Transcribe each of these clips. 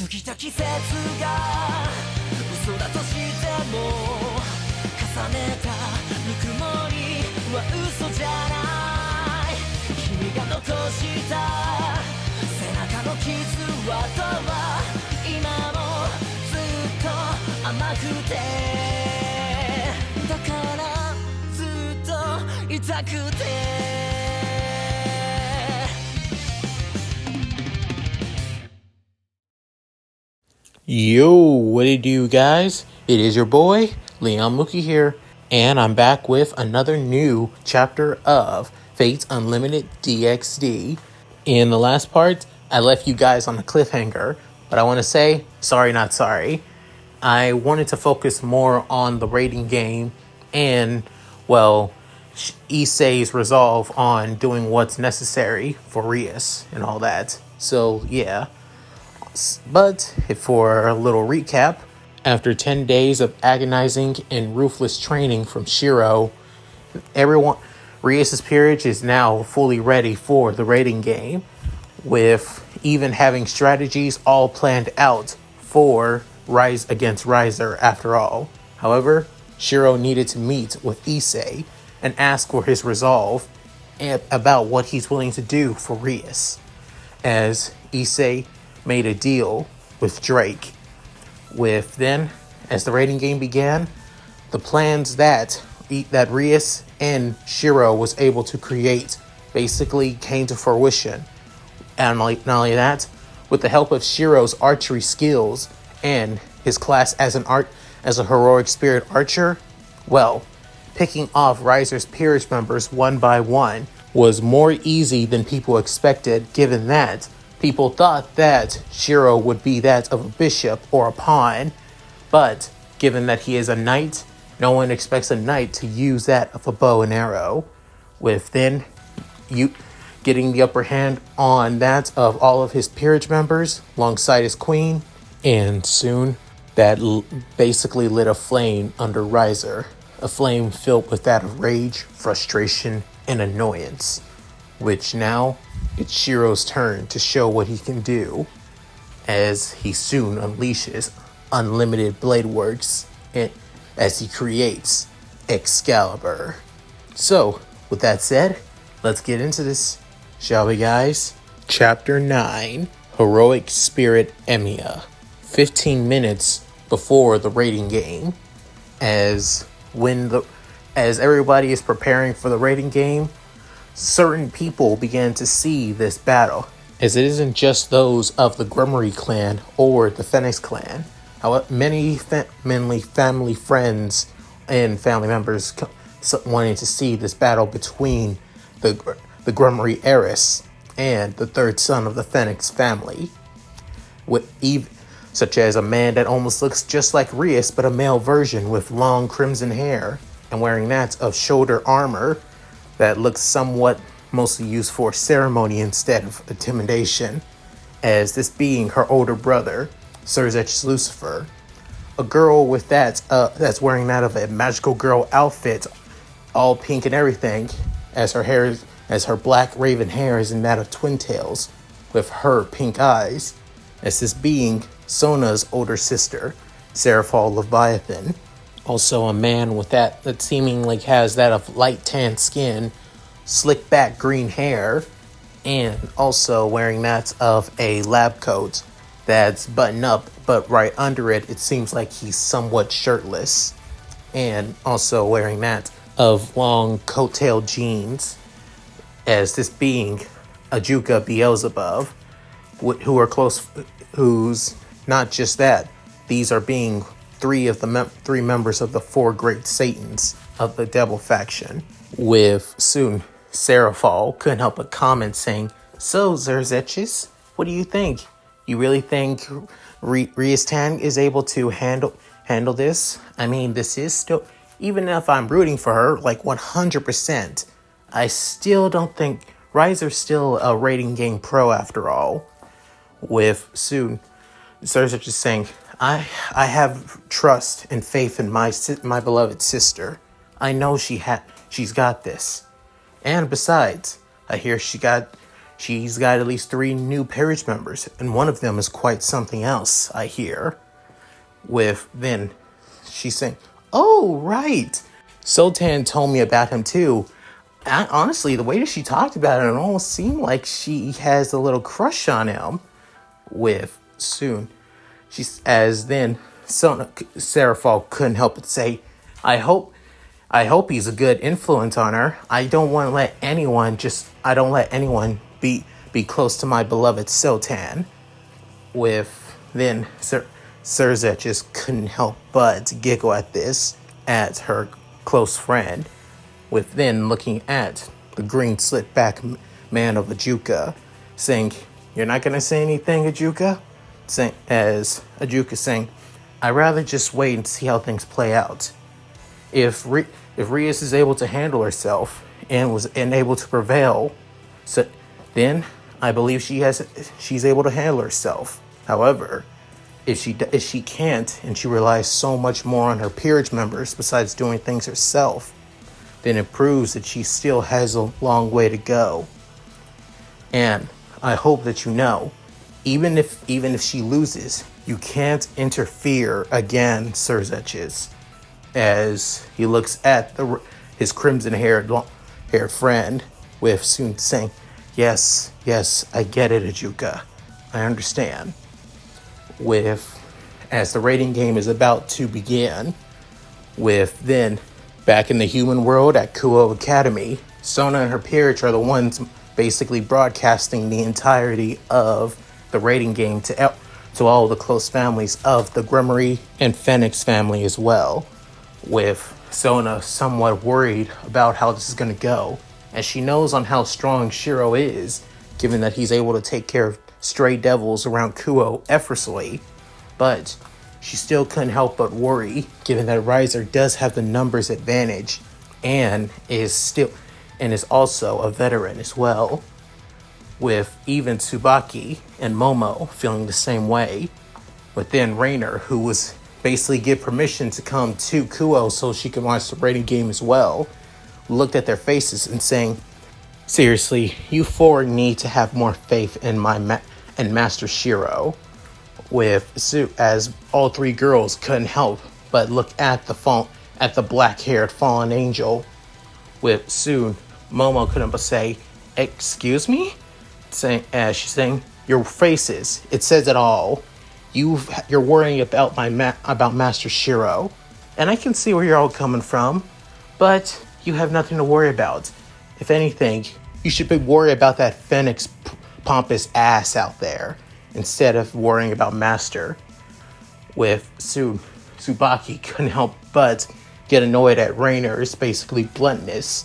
過ぎた季節が嘘だとしても重ねたぬくもりは嘘じゃない君が残した背中の傷跡は今もずっと甘くてだからずっと痛くてYo, what it do, guys? It is your boy, Leon Mookie here, and I'm back with another new chapter of Fate's Unlimited DxD. In the last part, I left you guys on a cliffhanger, but I want to say, sorry not sorry. I wanted to focus more on the rating game and, well, Issei's resolve on doing what's necessary for Rias and all that. So, yeah. But for a little recap, after 10 days of agonizing and ruthless training from Shiro, Rias' peerage is now fully ready for the rating game, with even having strategies all planned out for Rise against Riser after all. However, Shiro needed to meet with Issei and ask for his resolve about what he's willing to do for Rias, as Issei made a deal with Drake. With then, as the rating game began, the plans that Rias and Shiro was able to create basically came to fruition. And not only that, with the help of Shiro's archery skills and his class as a heroic spirit archer, well, picking off Riser's peerage members one by one was more easy than people expected, given that people thought that Shiro would be that of a bishop or a pawn, but given that he is a knight, no one expects a knight to use that of a bow and arrow, with then you getting the upper hand on that of all of his peerage members alongside his queen, and soon that basically lit a flame under Riser, a flame filled with that of rage, frustration, and annoyance, which now it's Shiro's turn to show what he can do, as he soon unleashes unlimited blade works as he creates Excalibur. So, with that said, let's get into this, shall we, guys? Chapter 9, Heroic Spirit Emiya. 15 minutes before the rating game, as everybody is preparing for the rating game, certain people began to see this battle, as it isn't just those of the Grummery clan or the Phoenix clan. However, many family friends and family members wanting to see this battle between the Grummery heiress and the third son of the Phoenix family, such as a man that almost looks just like Rias, but a male version with long crimson hair and wearing that of shoulder armor that looks somewhat mostly used for ceremony instead of intimidation, as this being her older brother, Surzech's Lucifer, a girl with that's wearing that of a magical girl outfit, all pink and everything, as her black raven hair is in that of Twin Tails, with her pink eyes, as this being Sona's older sister, Seraphal Leviathan. Also a man with that seemingly has that of light tan skin, slick back green hair, and also wearing that of a lab coat that's buttoned up, but right under it, it seems like he's somewhat shirtless, and also wearing that of long coattail jeans, as this being Ajuka Beelzebub, who's not just that, these are being three members of the four great Satans of the Devil faction, with soon Seraphal couldn't help but comment saying, "So, Zerzetchis, what do you think? You really think Riastan is able to handle this? I mean, this is still, even if I'm rooting for her, like 100%, I still don't think Riser's still a rating game pro after all." With soon Zerzetchis saying, I have trust and faith in my beloved sister. I know she's got this. And besides, I hear she she's got at least 3 new peerage members, and one of them is quite something else, I hear. Then she's saying, oh, right. Sultan told me about him too. Honestly, the way that she talked about it almost seemed like she has a little crush on him. Seraphal couldn't help but say, I hope he's a good influence on her. I don't let anyone be close to my beloved Sultan. Surzet just couldn't help but giggle at this, at her close friend, looking at the green slit back man of Ajuka, saying, you're not going to say anything, Ajuka? As Ajuka saying, I'd rather just wait and see how things play out. If Rias is able to handle herself and able to prevail, then I believe she's able to handle herself. However, if she can't, and she relies so much more on her peerage members besides doing things herself, then it proves that she still has a long way to go. And I hope that you know, even if she loses, you can't interfere again, Surzech's. As he looks at his crimson-haired friend, with soon saying, yes, I get it, Ajuka. I understand. As the rating game is about to begin, back in the human world at Kuo Academy, Sona and her peerage are the ones basically broadcasting the entirety of the rating game to all the close families of the Grimory and Phoenix family as well, with Sona somewhat worried about how this is going to go, as she knows on how strong Shiro is, given that he's able to take care of stray devils around Kuo effortlessly, but she still couldn't help but worry, given that Riser does have the numbers advantage and is also a veteran as well, with even Tsubaki and Momo feeling the same way. But then Rainer, who was basically give permission to come to Kuo so she could watch the rating game as well, looked at their faces and saying, seriously, you four need to have more faith in and Master Shiro. As all 3 girls couldn't help but look at the black-haired fallen angel, with soon Momo couldn't but say, excuse me? She's saying, your faces, it says it all. You're worrying about about Master Shiro, and I can see where you're all coming from, but you have nothing to worry about. If anything, you should be worried about that Phoenix pompous ass out there, instead of worrying about Master. Tsubaki couldn't help but get annoyed at Rainer's basically bluntness.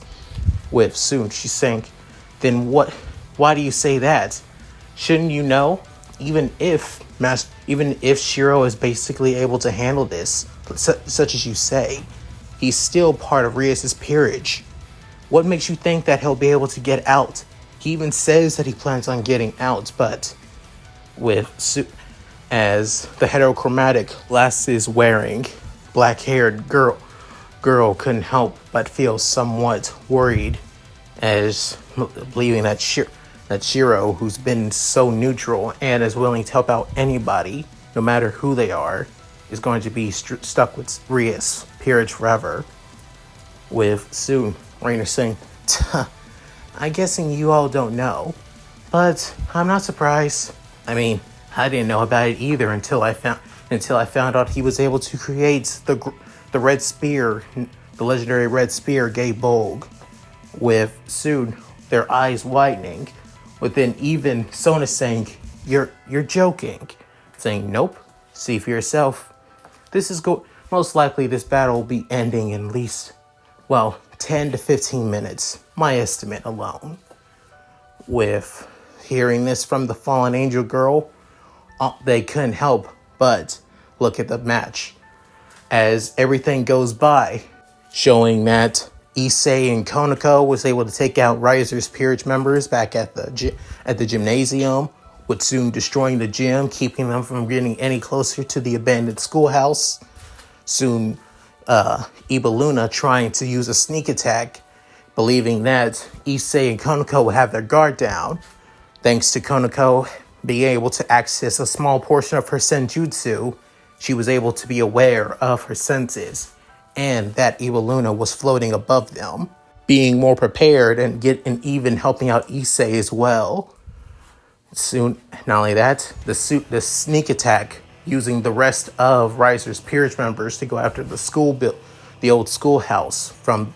She's saying, then why do you say that? Shouldn't you know? Even if Shiro is basically able to handle this, such as you say, he's still part of Rias' peerage. What makes you think that he'll be able to get out? He even says that he plans on getting out, but as the heterochromatic glasses wearing black-haired girl couldn't help but feel somewhat worried, as believing that Shiro, who's been so neutral and is willing to help out anybody, no matter who they are, is going to be stuck with Rias peerage forever. With soon Rainer saying, I'm guessing you all don't know, but I'm not surprised. I mean, I didn't know about it either until I found out he was able to create the red spear, the legendary red spear gave Bolg, with soon their eyes widening, within even Sona saying, you're joking, saying, nope, see for yourself. Most likely this battle will be ending in at least, 10 to 15 minutes, my estimate alone. With hearing this from the fallen angel girl, they couldn't help but look at the match as everything goes by, showing that Issei and Konako was able to take out Riser's peerage members back at the gymnasium, with soon destroying the gym, keeping them from getting any closer to the abandoned schoolhouse. Soon, Iba Luna trying to use a sneak attack, believing that Issei and Konako would have their guard down. Thanks to Konako being able to access a small portion of her senjutsu, she was able to be aware of her senses and that Evil Luna was floating above them, being more prepared and even helping out Issei as well. Soon, not only that, the sneak attack using the rest of Riser's peerage members to go after the old schoolhouse from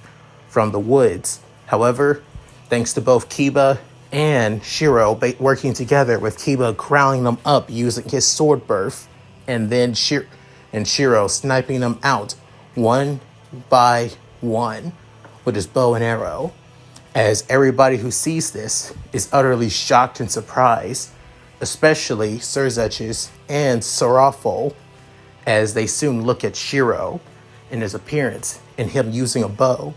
the woods. However, thanks to both Kiba and Shiro working together, with Kiba crowning them up using his sword burst, and then Shiro sniping them out one by one with his bow and arrow, as everybody who sees this is utterly shocked and surprised, especially Surzetchis and Sarafo, as they soon look at Shiro and his appearance and him using a bow,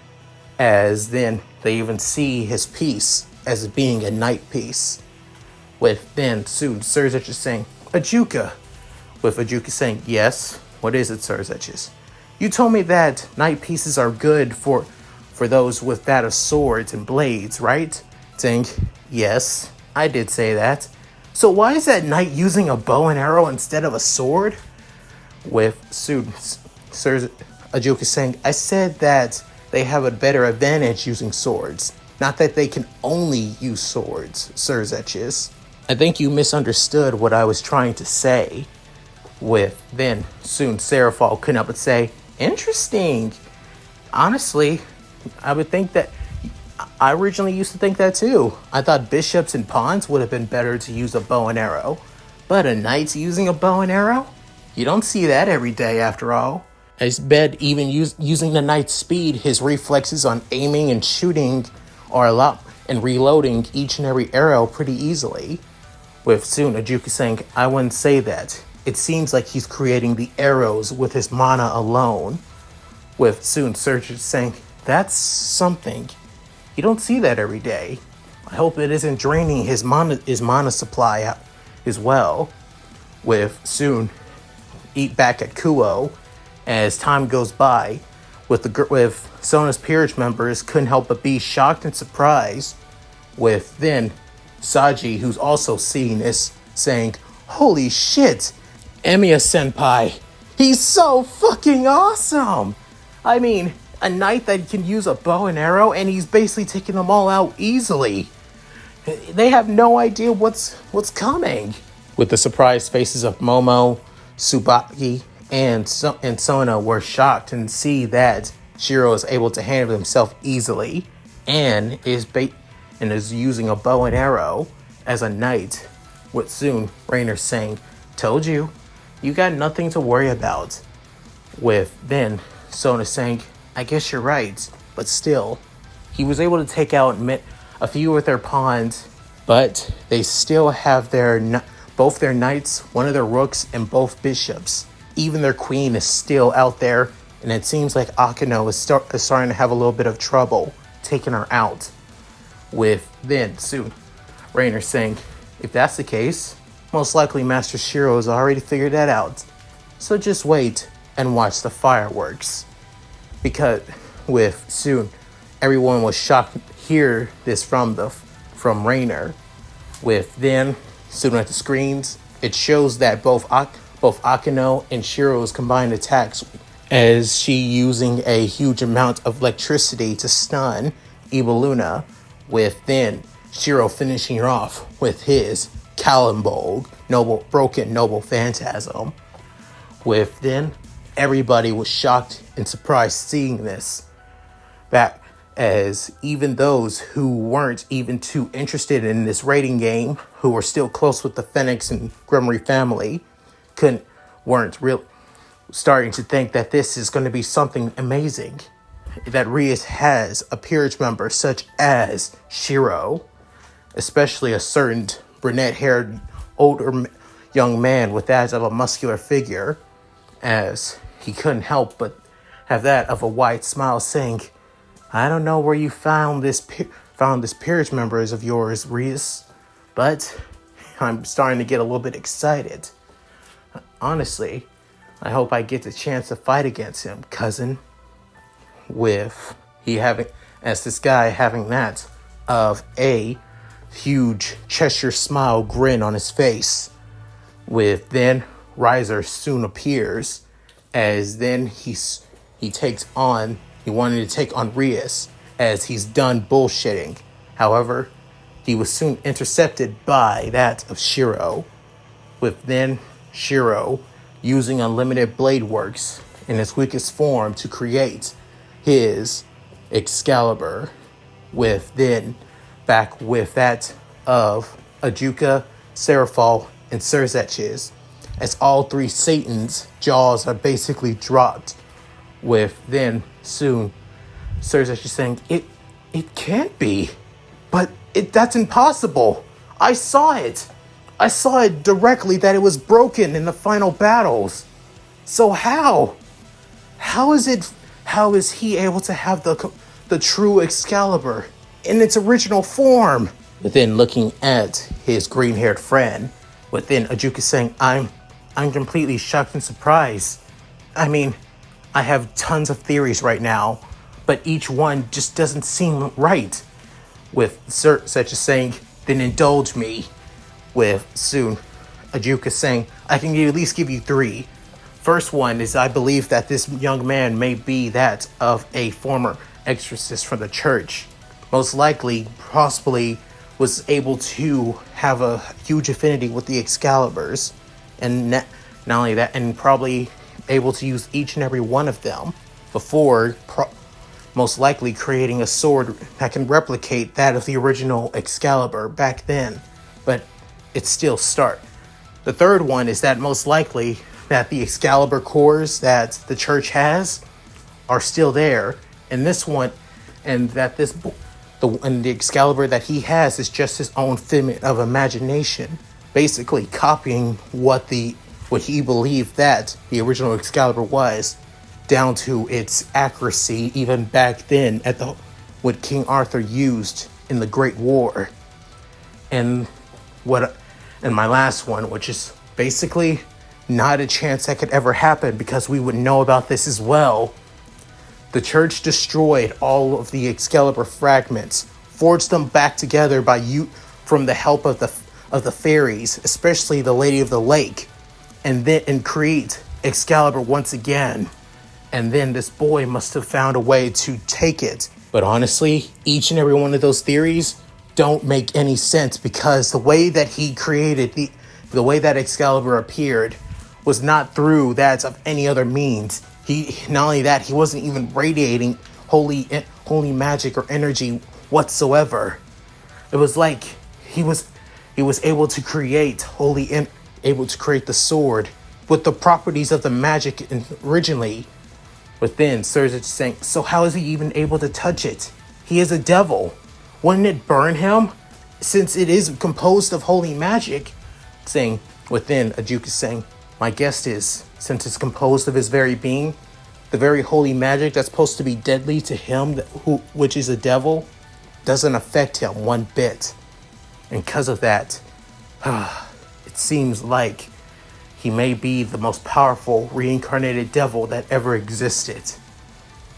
as then they even see his piece as being a knight piece, with then soon Surzetchis saying, "Ajuka," with Ajuka saying, "Yes, what is it, Surzetchis? You told me that knight pieces are good for those with that of swords and blades, right?" Saying, "Yes, I did say that. So why is that knight using a bow and arrow instead of a sword?" With Ajuka saying, "I said that they have a better advantage using swords, not that they can only use swords, Surzetchis. I think you misunderstood what I was trying to say." With then soon Serafal couldn't help but say, "Interesting. Honestly, I would think that I originally used to think that too. I thought bishops and pawns would have been better to use a bow and arrow, but a knight's using a bow and arrow? You don't see that every day after all." I bet even using the knight's speed, his reflexes on aiming and shooting are a lot, and reloading each and every arrow pretty easily. With soon Ajuka saying, "I wouldn't say that. It seems like he's creating the arrows with his mana alone." With soon Surgeon saying, "That's something. You don't see that every day. I hope it isn't draining his mana supply out as well." With soon eat back at Kuo, as time goes by, with Sona's peerage members couldn't help but be shocked and surprised. With then Saji, who's also seeing this, saying, "Holy shit, Emiya senpai, he's so fucking awesome! I mean, a knight that can use a bow and arrow, and he's basically taking them all out easily. They have no idea what's coming." With the surprised faces of Momo, Tsubaki, and Sona were shocked and see that Shiro is able to handle himself easily and is using a bow and arrow as a knight. With soon Rainer saying, "Told you, you got nothing to worry about." With then Sona saying, "I guess you're right, but still." He was able to take out a few of their pawns, but they still have both their knights, one of their rooks, and both bishops. Even their queen is still out there, and it seems like Akeno is starting to have a little bit of trouble taking her out. With then soon Rainer saying, "If that's the case, most likely Master Shiro has already figured that out. So just wait and watch the fireworks." Because with soon everyone was shocked to hear this from Rainer. With then soon at the screens, it shows that both Akeno and Shiro's combined attacks, as she using a huge amount of electricity to stun Evil Luna, with then Shiro finishing her off with his Kalimbolg, broken noble phantasm. With then everybody was shocked and surprised seeing this. That as even those who weren't even too interested in this raiding game, who were still close with the Phoenix and Grimory family, weren't real starting to think that this is going to be something amazing. That Rias has a peerage member such as Shiro, especially a certain brunette-haired older young man with that of a muscular figure, as he couldn't help but have that of a wide smile saying, "I don't know where you found this peerage members of yours, Rias, but I'm starting to get a little bit excited. Honestly, I hope I get the chance to fight against him, cousin." With this guy having that of a huge Cheshire smile grin on his face. With then Riser soon appears, as then he wanted to take on Rias, as he's done bullshitting. However, he was soon intercepted by that of Shiro, with then Shiro using unlimited blade works in its weakest form to create his Excalibur, with then back with that of Ajuka, Seraphal, and Serzetch's, as all three Satan's jaws are basically dropped, with then soon Serzetch saying, It can't be. But that's impossible. I saw it. I saw it directly that it was broken in the final battles. So how? How is he able to have the true Excalibur in its original form? Within looking at his green-haired friend, within Ajuka saying, I'm completely shocked and surprised. I mean, I have tons of theories right now, but each one just doesn't seem right. With such as saying, then indulge me. With soon Ajuka saying, I can at least give you three. First one is, I believe that this young man may be that of a former exorcist from the church. Most likely, possibly, was able to have a huge affinity with the Excaliburs. And not only that, and probably able to use each and every one of them before most likely creating a sword that can replicate that of the original Excalibur back then. But it's still start. The third one is that most likely that the Excalibur cores that the church has are still there, and this one, and that the Excalibur that he has is just his own figment of imagination, basically copying what he believed that the original Excalibur was, down to its accuracy even back then at what King Arthur used in the Great War. And my last one, which is basically not a chance that could ever happen because we would know about this as well. The church destroyed all of the Excalibur fragments, forged them back together from the help of the fairies, especially the Lady of the Lake, and create Excalibur once again. And then this boy must have found a way to take it. But honestly, each and every one of those theories don't make any sense, because the way that he created the way that Excalibur appeared was not through that of any other means. Not only that, he wasn't even radiating holy magic or energy whatsoever. It was like he was able to create able to create the sword with the properties of the magic originally. But then Serzetch saying, so how is he even able to touch it? He is a devil. Wouldn't it burn him, since it is composed of holy magic? Saying, within Ajuka saying, my guess is, since it's composed of his very being, the very holy magic that's supposed to be deadly to him, which is a devil, doesn't affect him one bit. And because of that, it seems like he may be the most powerful reincarnated devil that ever existed.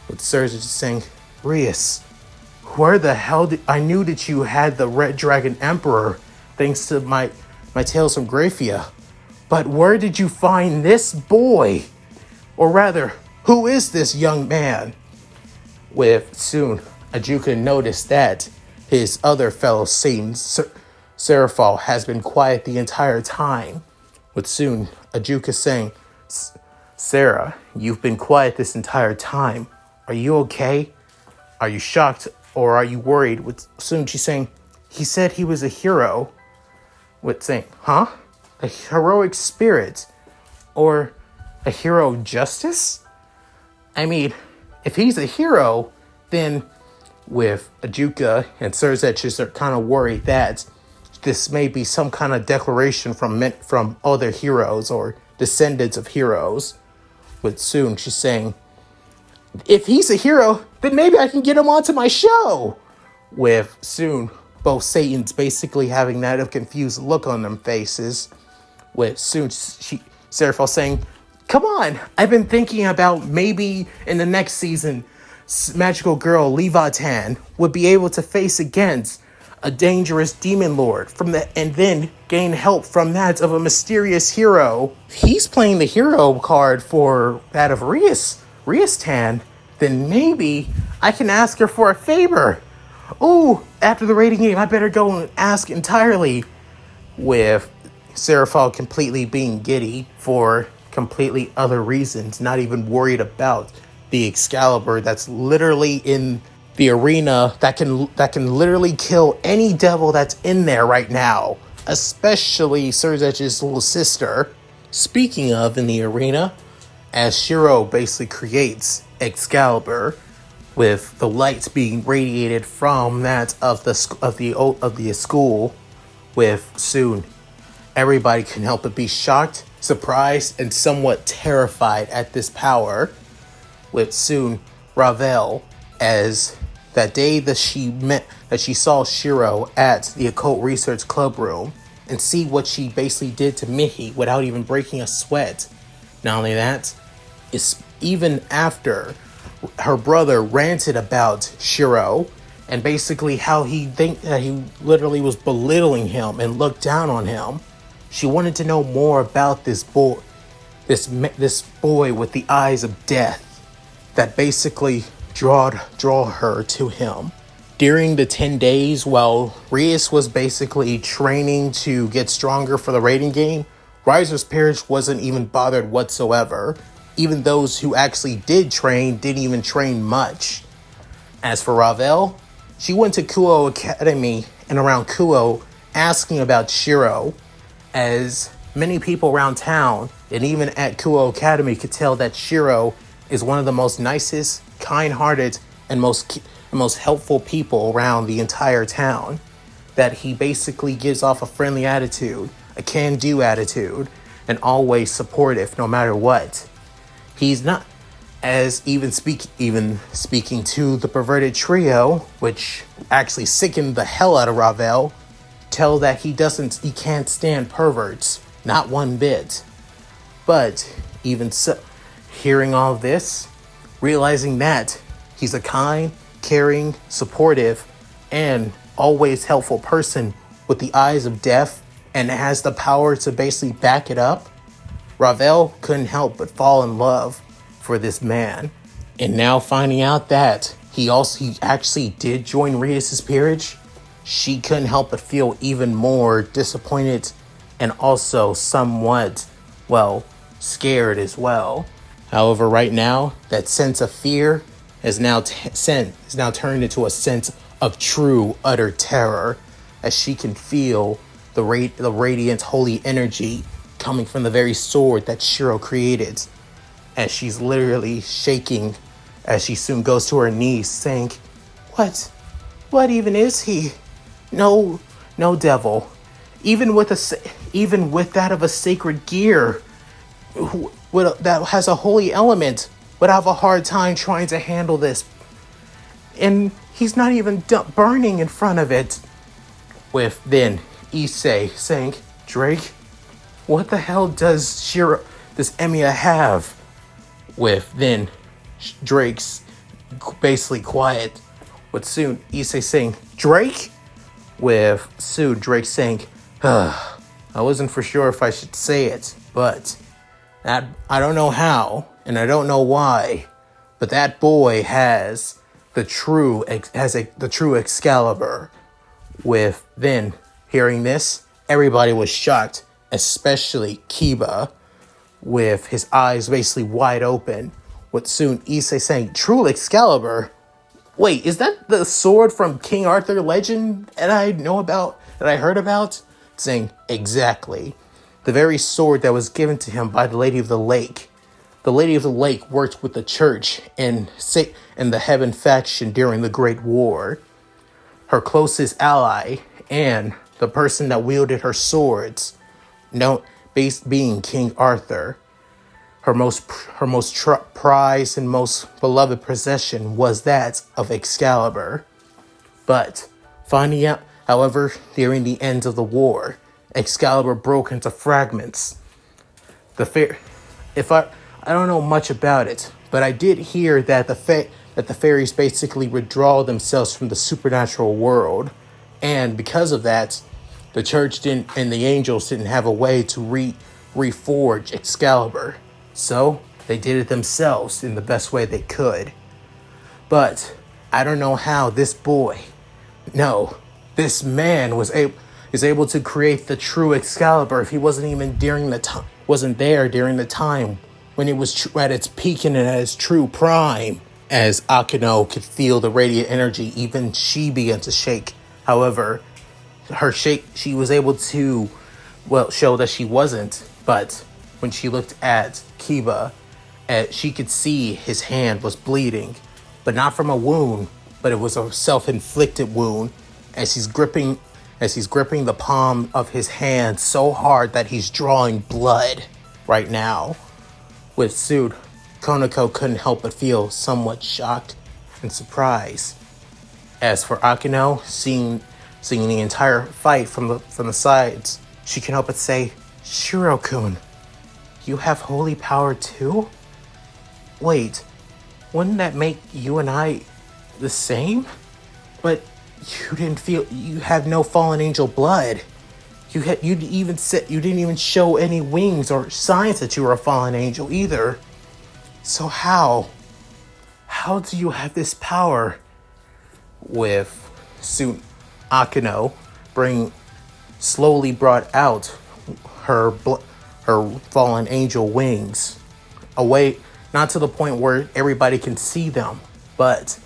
With Serzetch saying, Rias, where the hell I knew that you had the Red Dragon Emperor, thanks to my tales from Graphia. But where did you find this boy? Or rather, who is this young man? With soon, Ajuka noticed that his other fellow Satan, Seraphal, has been quiet the entire time. With soon, Ajuka saying, Sarah, you've been quiet this entire time. Are you okay? Are you shocked or are you worried? With soon, she's saying, he said he was a hero. With saying, huh? A heroic spirit? Or a hero of justice? I mean, if he's a hero, then with Ajuka and Serzetch are kind of worried that this may be some kind of declaration from other heroes or descendants of heroes. With soon, she's saying, if he's a hero, then maybe I can get him onto my show. With soon, both Satans basically having that of confused look on their faces. With soon, Seraphal saying, come on, I've been thinking about maybe in the next season, magical girl Leviathan would be able to face against a dangerous demon lord and then gain help from that of a mysterious hero. If he's playing the hero card for that of Rias Tan, then maybe I can ask her for a favor. Ooh, after the rating game, I better go and ask entirely. With Seraphal completely being giddy for completely other reasons, not even worried about the Excalibur that's literally in the arena that can literally kill any devil that's in there right now, especially Surzech's little sister. Speaking of in the arena, as Shiro basically creates Excalibur, with the lights being radiated from that of the school, with soon everybody can help but be shocked, surprised, and somewhat terrified at this power. With soon Ravel, as that day that she saw Shiro at the Occult Research Club room and see what she basically did to Mihi without even breaking a sweat. Not only that, is even after her brother ranted about Shiro and basically how he literally was belittling him and looked down on him, she wanted to know more about this boy with the eyes of death that basically draw her to him. During the 10 days while Rias was basically training to get stronger for the raiding game, Riser's parents wasn't even bothered whatsoever. Even those who actually did train didn't even train much. As for Ravel, she went to Kuo Academy and around Kuo asking about Shiro, as many people around town and even at Kuo Academy could tell that Shiro is one of the most nicest, kind-hearted, and most helpful people around the entire town. That he basically gives off a friendly attitude, a can-do attitude, and always supportive no matter what. He's not, as even speaking to the perverted trio, which actually sickened the hell out of Ravel, tell that he can't stand perverts, not one bit. But even so, hearing all of this, realizing that he's a kind, caring, supportive, and always helpful person with the eyes of death and has the power to basically back it up, Ravel couldn't help but fall in love for this man. And now finding out that he actually did join Rias' peerage, she couldn't help but feel even more disappointed and also somewhat, scared as well. However, right now, that sense of fear is now turned into a sense of true, utter terror, as she can feel the radiant, holy energy coming from the very sword that Shiro created, as she's literally shaking as she soon goes to her knees, saying, What even is he? No devil. Even with that of a sacred gear that has a holy element would have a hard time trying to handle this. And he's not even burning in front of it. With then Issei saying, Drake, what the hell does Emiya have? With then Drake's basically quiet. With soon Issei saying, Drake? With soon Drake saying, I wasn't for sure if I should say it, but that I don't know how, and I don't know why, but that boy has the true Excalibur. With then hearing this, everybody was shocked, especially Kiba, with his eyes basically wide open. With soon Issei saying, True Excalibur? Wait, is that the sword from King Arthur legend that I heard about? Saying, exactly. The very sword that was given to him by the Lady of the Lake. The Lady of the Lake worked with the church and the Heaven faction during the Great War. Her closest ally and the person that wielded her swords, being King Arthur. Her most prized and most beloved possession was that of Excalibur. But finding out, however, during the end of the war, Excalibur broke into fragments. I don't know much about it, but I did hear that the fairies basically withdraw themselves from the supernatural world, And because of that, the church didn't, and the angels didn't have a way to reforge Excalibur. So they did it themselves in the best way they could. But I don't know how this man is able to create the true Excalibur if he wasn't there during the time when it was at its peak and at its true prime. As Akeno could feel the radiant energy, even she began to shake. However, she was able to, show that she wasn't. But when she looked at Kiba, she could see his hand was bleeding, but not from a wound, but it was a self-inflicted wound. As he's gripping the palm of his hand so hard that he's drawing blood right now. With Suit, Konako couldn't help but feel somewhat shocked and surprised. As for Akeno, seeing the entire fight from the sides, she can help but say, "Shiro-kun, you have holy power too? Wait, wouldn't that make you and I the same? But you have no fallen angel blood. You didn't even show any wings or signs that you were a fallen angel either. So how do you have this power?" With Suit, Akeno slowly brought out her fallen angel wings away, not to the point where everybody can see them, but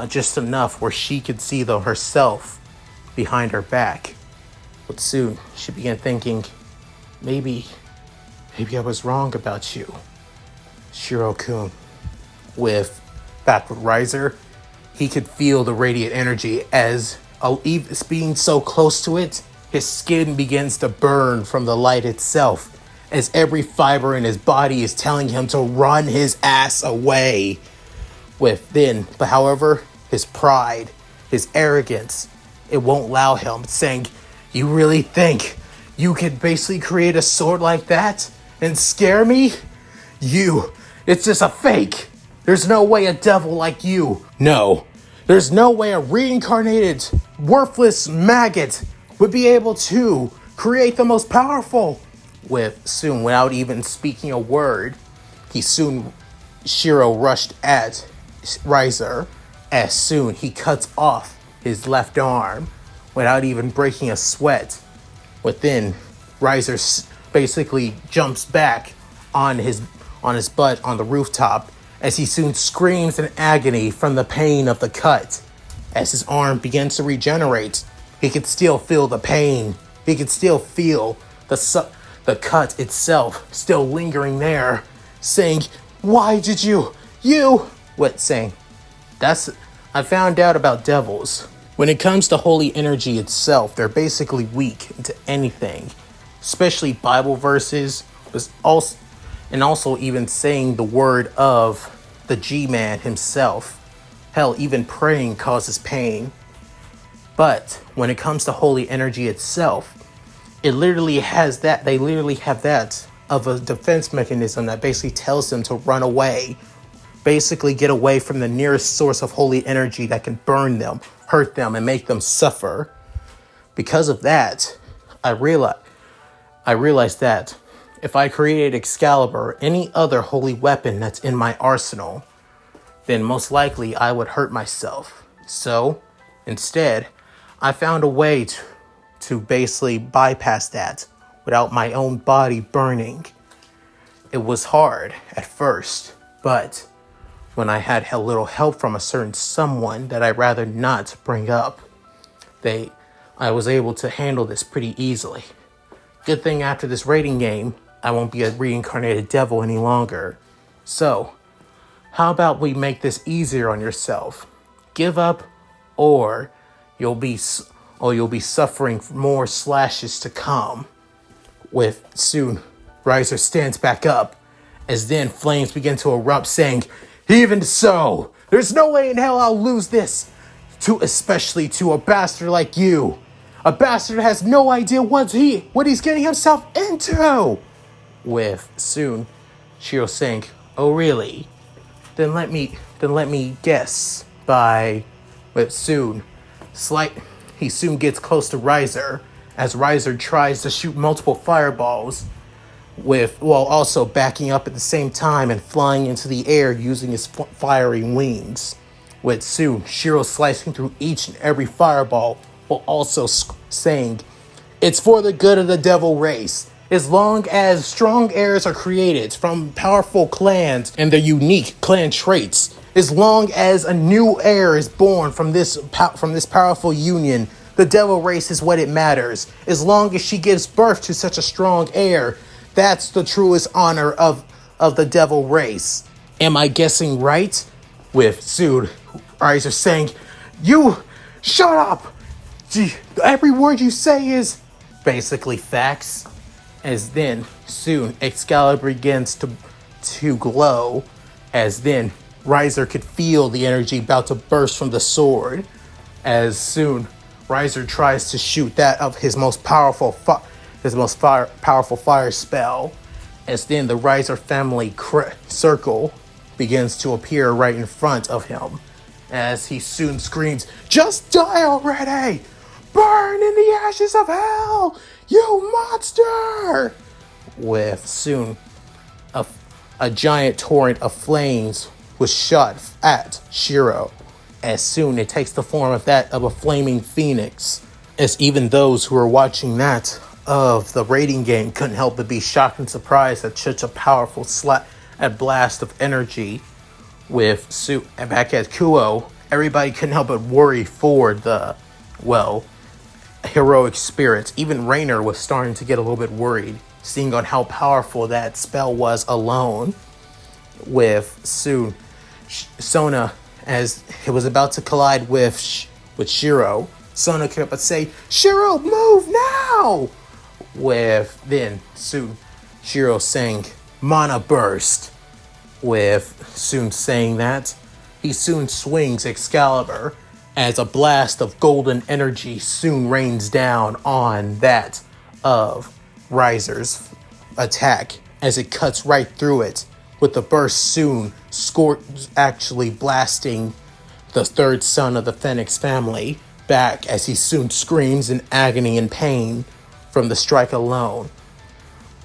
just enough where she could see them herself behind her back. But soon she began thinking, maybe I was wrong about you, Shiro-kun. Back with Riser, he could feel the radiant energy as, being so close to it, his skin begins to burn from the light itself, as every fiber in his body is telling him to run his ass away. But however, his pride, his arrogance, it won't allow him, saying, "You really think you could basically create a sword like that and scare me? It's just a fake. There's no way a devil like you, no, there's no way a reincarnated, worthless maggot would be able to create the most powerful." Without even speaking a word, Shiro rushed at Riser. As soon he cuts off his left arm without even breaking a sweat. Riser basically jumps back on his butt on the rooftop as he soon screams in agony from the pain of the cut. As his arm begins to regenerate, he could still feel the pain. He could still feel the cut itself still lingering there, saying, "Why did you?" Saying, I found out about devils. When it comes to holy energy itself, they're basically weak to anything, especially Bible verses, and also even saying the word of the G-Man himself. Hell, even praying causes pain. But when it comes to holy energy itself, they literally have that of a defense mechanism that basically tells them to run away. Basically get away from the nearest source of holy energy that can burn them, hurt them, and make them suffer. Because of that, I realized that if I created Excalibur or any other holy weapon that's in my arsenal, then most likely I would hurt myself. So, instead, I found a way to basically bypass that without my own body burning. It was hard at first, but when I had a little help from a certain someone that I'd rather not bring up, I was able to handle this pretty easily. Good thing after this rating game, I won't be a reincarnated devil any longer. So, how about we make this easier on yourself? Give up, or you'll be suffering more slashes to come. Soon, Riser stands back up, as then flames begin to erupt, saying, "Even so, there's no way in hell I'll lose this, especially to a bastard like you. A bastard has no idea what he's getting himself into." Soon, Shiro saying, "Oh really? Then let me guess by." Soon, he soon gets close to Riser, as Riser tries to shoot multiple fireballs, while also backing up at the same time and flying into the air using his fiery wings, with soon Shiro slicing through each and every fireball while also saying, "It's for the good of the devil race. As long as strong heirs are created from powerful clans and their unique clan traits, as long as a new heir is born from this powerful union, the devil race is what it matters. As long as she gives birth to such a strong heir, that's the truest honor of the devil race." Am I guessing right? With soon Riser saying, "You shut up! Every word you say is basically facts." As then soon Excalibur begins to glow, as then Riser could feel the energy about to burst from the sword. As soon Riser tries to shoot that of his most powerful fire spell, as then the Riser family circle begins to appear right in front of him, as he soon screams, "Just die already! Burn in the ashes of hell, you monster!" With soon a giant torrent of flames was shot at Shiro. As soon it takes the form of that of a flaming phoenix, as even those who were watching that of the raiding game couldn't help but be shocked and surprised at such a powerful blast of energy. With back at Kuo, everybody couldn't help but worry for the heroic spirits. Even Rainer was starting to get a little bit worried, seeing on how powerful that spell was alone. With soon Sona, as it was about to collide with Shiro, Sona came up and say, "Shiro, move now!" With then soon Shiro saying, "Mana burst." With soon saying that, he soon swings Excalibur, as a blast of golden energy soon rains down on that of Riser's attack, as it cuts right through it, with the burst soon actually blasting the third son of the Phoenix family back, as he soon screams in agony and pain from the strike alone.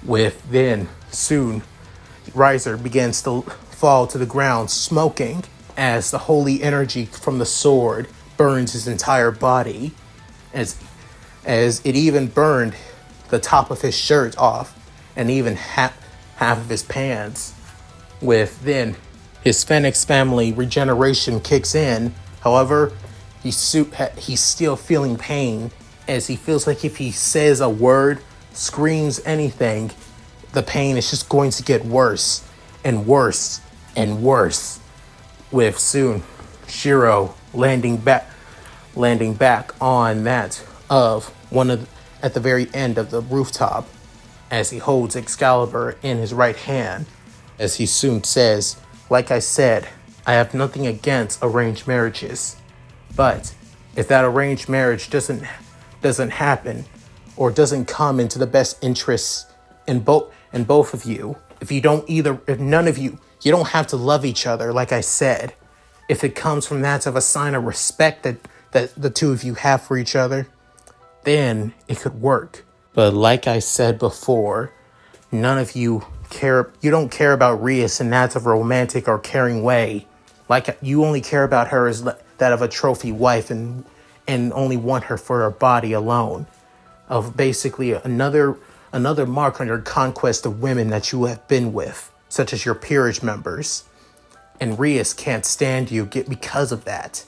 With then soon Riser begins to fall to the ground smoking, as the holy energy from the sword burns his entire body, as it even burned the top of his shirt off and even half of his pants. With then his Phoenix family regeneration kicks in. However, he's still feeling pain, as he feels like if he says a word, screams anything, the pain is just going to get worse and worse and worse. With soon Shiro landing back on that of at the very end of the rooftop, as he holds Excalibur in his right hand, as he soon says, "Like I said, I have nothing against arranged marriages, but if that arranged marriage doesn't happen, or doesn't come into the best interests in both of you, if none of you don't have to love each other, like I said, if it comes from that of a sign of respect that the two of you have for each other, then it could work. But like I said before, none of you don't care about Rias in that of a romantic or caring way. Like, you only care about her as that of a trophy wife, and only want her for her body alone, of basically another mark on your conquest of women that you have been with, such as your peerage members. And Rias can't stand you because of that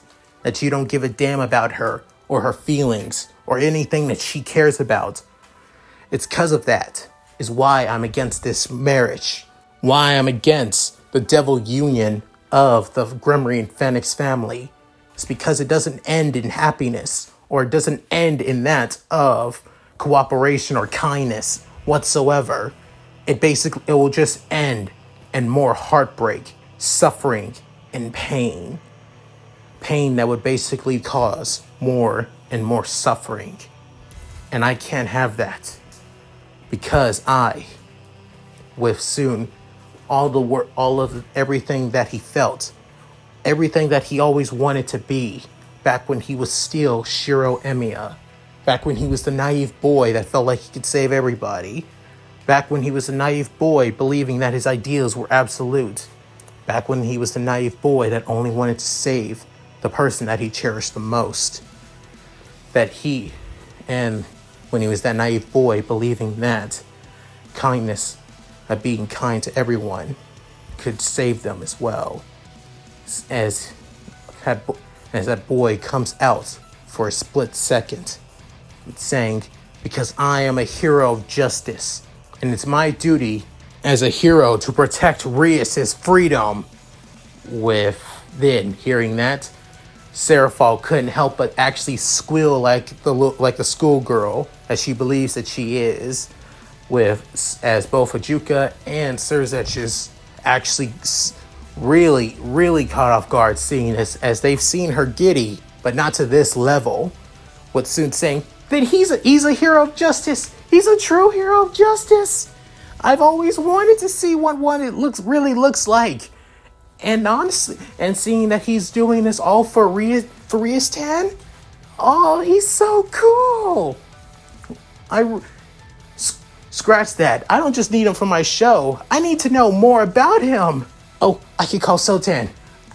you don't give a damn about her or her feelings or anything that she cares about. It's because of that is why I'm against this marriage, why I'm against the devil union of the Grimoire and Phoenix family. It's because it doesn't end in happiness, or it doesn't end in that of cooperation or kindness whatsoever. It will just end in more heartbreak, suffering, and pain. Pain that would basically cause more and more suffering. And I can't have that. Because with soon everything that he felt, everything that he always wanted to be, back when he was still Shiro Emiya, back when he was the naive boy that felt like he could save everybody, back when he was a naive boy believing that his ideals were absolute, back when he was the naive boy that only wanted to save the person that he cherished the most, and when he was that naive boy believing that kindness, that being kind to everyone could save them as well, as that boy comes out for a split second saying, because I am a hero of justice and it's my duty as a hero to protect Rias' freedom. With then hearing that, Seraphal couldn't help but actually squeal like the schoolgirl as she believes that she is, as both Ajuka and Serzech's actually really caught off guard seeing this, as they've seen her giddy, but not to this level. With Soon saying that he's a hero of justice. He's a true hero of justice. I've always wanted to see what one it really looks like. And honestly, and seeing that he's doing this all for Rias-tan, oh, he's so cool. Scratch that. I don't just need him for my show. I need to know more about him. Oh, I could call Sotan.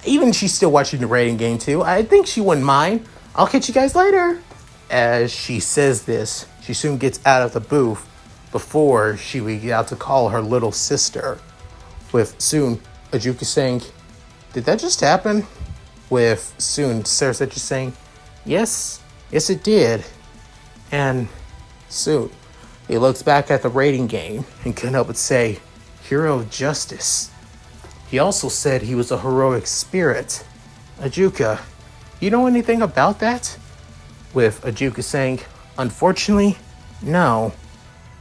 Even she's still watching the rating game too. I think she wouldn't mind. I'll catch you guys later. As she says this, she soon gets out of the booth before she would get out to call her little sister. With soon Ajuka saying, "Did that just happen?" With soon Sarah just saying, Yes it did." And soon he looks back at the rating game and couldn't help but say, "Hero of justice." He also said he was a heroic spirit. Ajuka, you know anything about that? With Ajuka saying, "Unfortunately, no.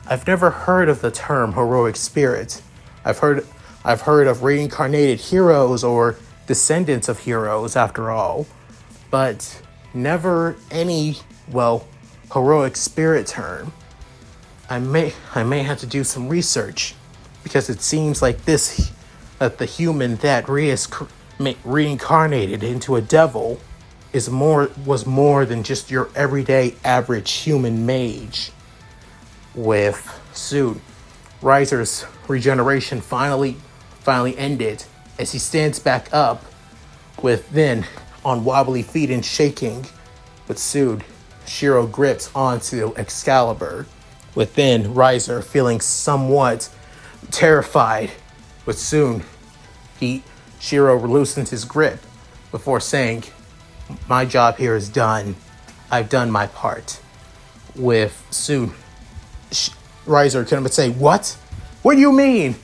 I've never heard of the term heroic spirit. I've heard of reincarnated heroes or descendants of heroes after all, but never any, heroic spirit term. I may have to do some research, because it seems like that the human that Rias reincarnated into a devil was more than just your everyday average human mage." With soon Riser's regeneration finally ended as he stands back up, with then on wobbly feet and shaking. But soon Shiro grips onto Excalibur, with then Riser feeling somewhat terrified. But soon Shiro loosens his grip before saying, "My job here is done. I've done my part." With soon Riser couldn't but say, "What? What do you mean?"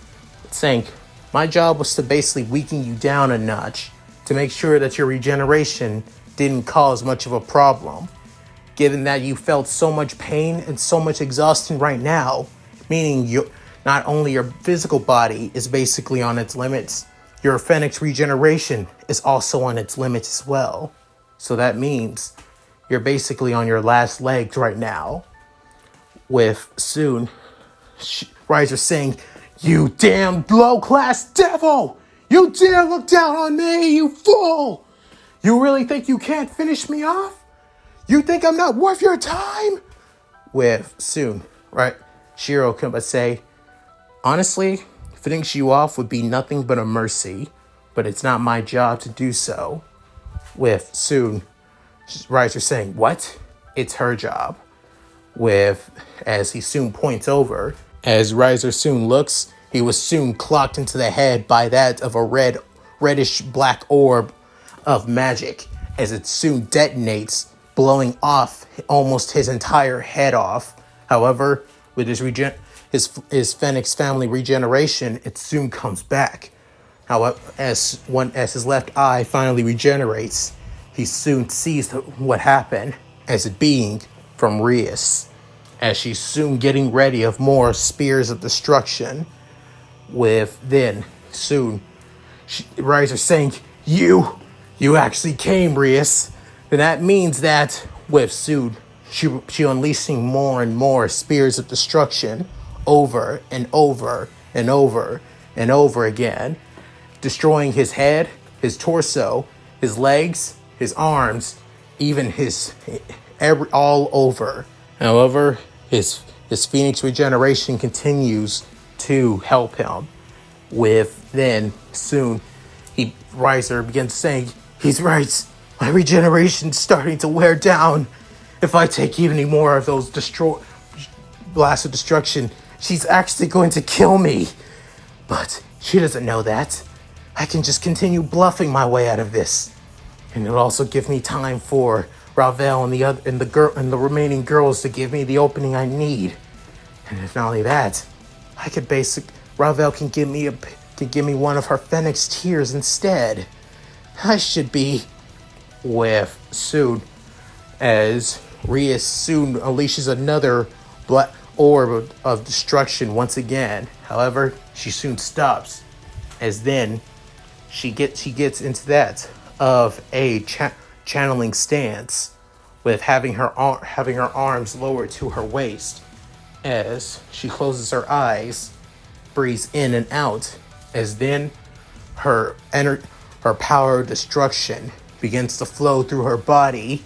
Saying, "My job was to basically weaken you down a notch to make sure that your regeneration didn't cause much of a problem. Given that you felt so much pain and so much exhaustion right now, meaning not only your physical body is basically on its limits, your Phoenix regeneration is also on its limits as well. So that means you're basically on your last legs right now." With soon Riser saying, "You damn low-class devil! You dare look down on me, you fool! You really think you can't finish me off? You think I'm not worth your time?" With soon, Shiro can but say, "Honestly, finishing you off would be nothing but a mercy, but it's not my job to do so." With soon Riser saying, "What? It's her job." As he soon points over, as Riser soon looks, he was soon clocked into the head by that of a reddish black orb of magic, as it soon detonates, blowing off almost his entire head off. However, with his Phoenix family regeneration, it soon comes back. However, as his left eye finally regenerates, he soon sees what happened as it being from Rias, as she's soon getting ready of more spears of destruction. With then soon Riser saying, You actually came, Rias." Then that means that with soon she unleashing more and more spears of destruction over and over and over and over again, destroying his head, his torso, his legs, his arms, even all over. However, his Phoenix regeneration continues to help him. With then soon, Riser begins saying, "He's right. My regeneration's starting to wear down. If I take even any more of those blasts of destruction, she's actually going to kill me. But she doesn't know that. I can just continue bluffing my way out of this, and it'll also give me time for Ravel and the remaining girls to give me the opening I need. And if not only that, Ravel can give me one of her Phoenix tears instead. I should be." With soon, as Rias soon unleashes another black orb of destruction once again. However, she soon stops, as then she gets into that of a channeling stance, with having her arms lowered to her waist, as she closes her eyes, breathes in and out, as then her power of destruction begins to flow through her body.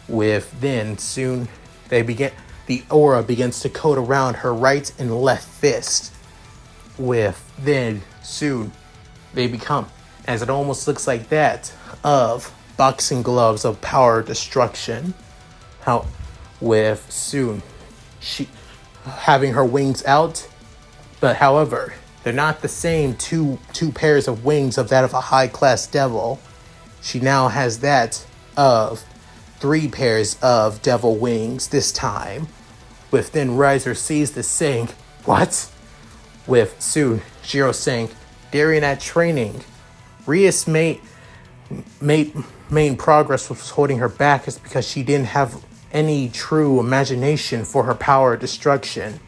With then soon the aura begins to coat around her right and left fist. With then soon they become, as it almost looks like that, of boxing gloves of power destruction. With soon she having her wings out, but however, they're not the same two pairs of wings of that of a high-class devil. She now has that of 3 pairs of devil wings this time. With then Riser sees this saying, "What?" With soon Shiro saying, "During that training, Rias made main progress with holding her back is because she didn't have any true imagination for her power of destruction.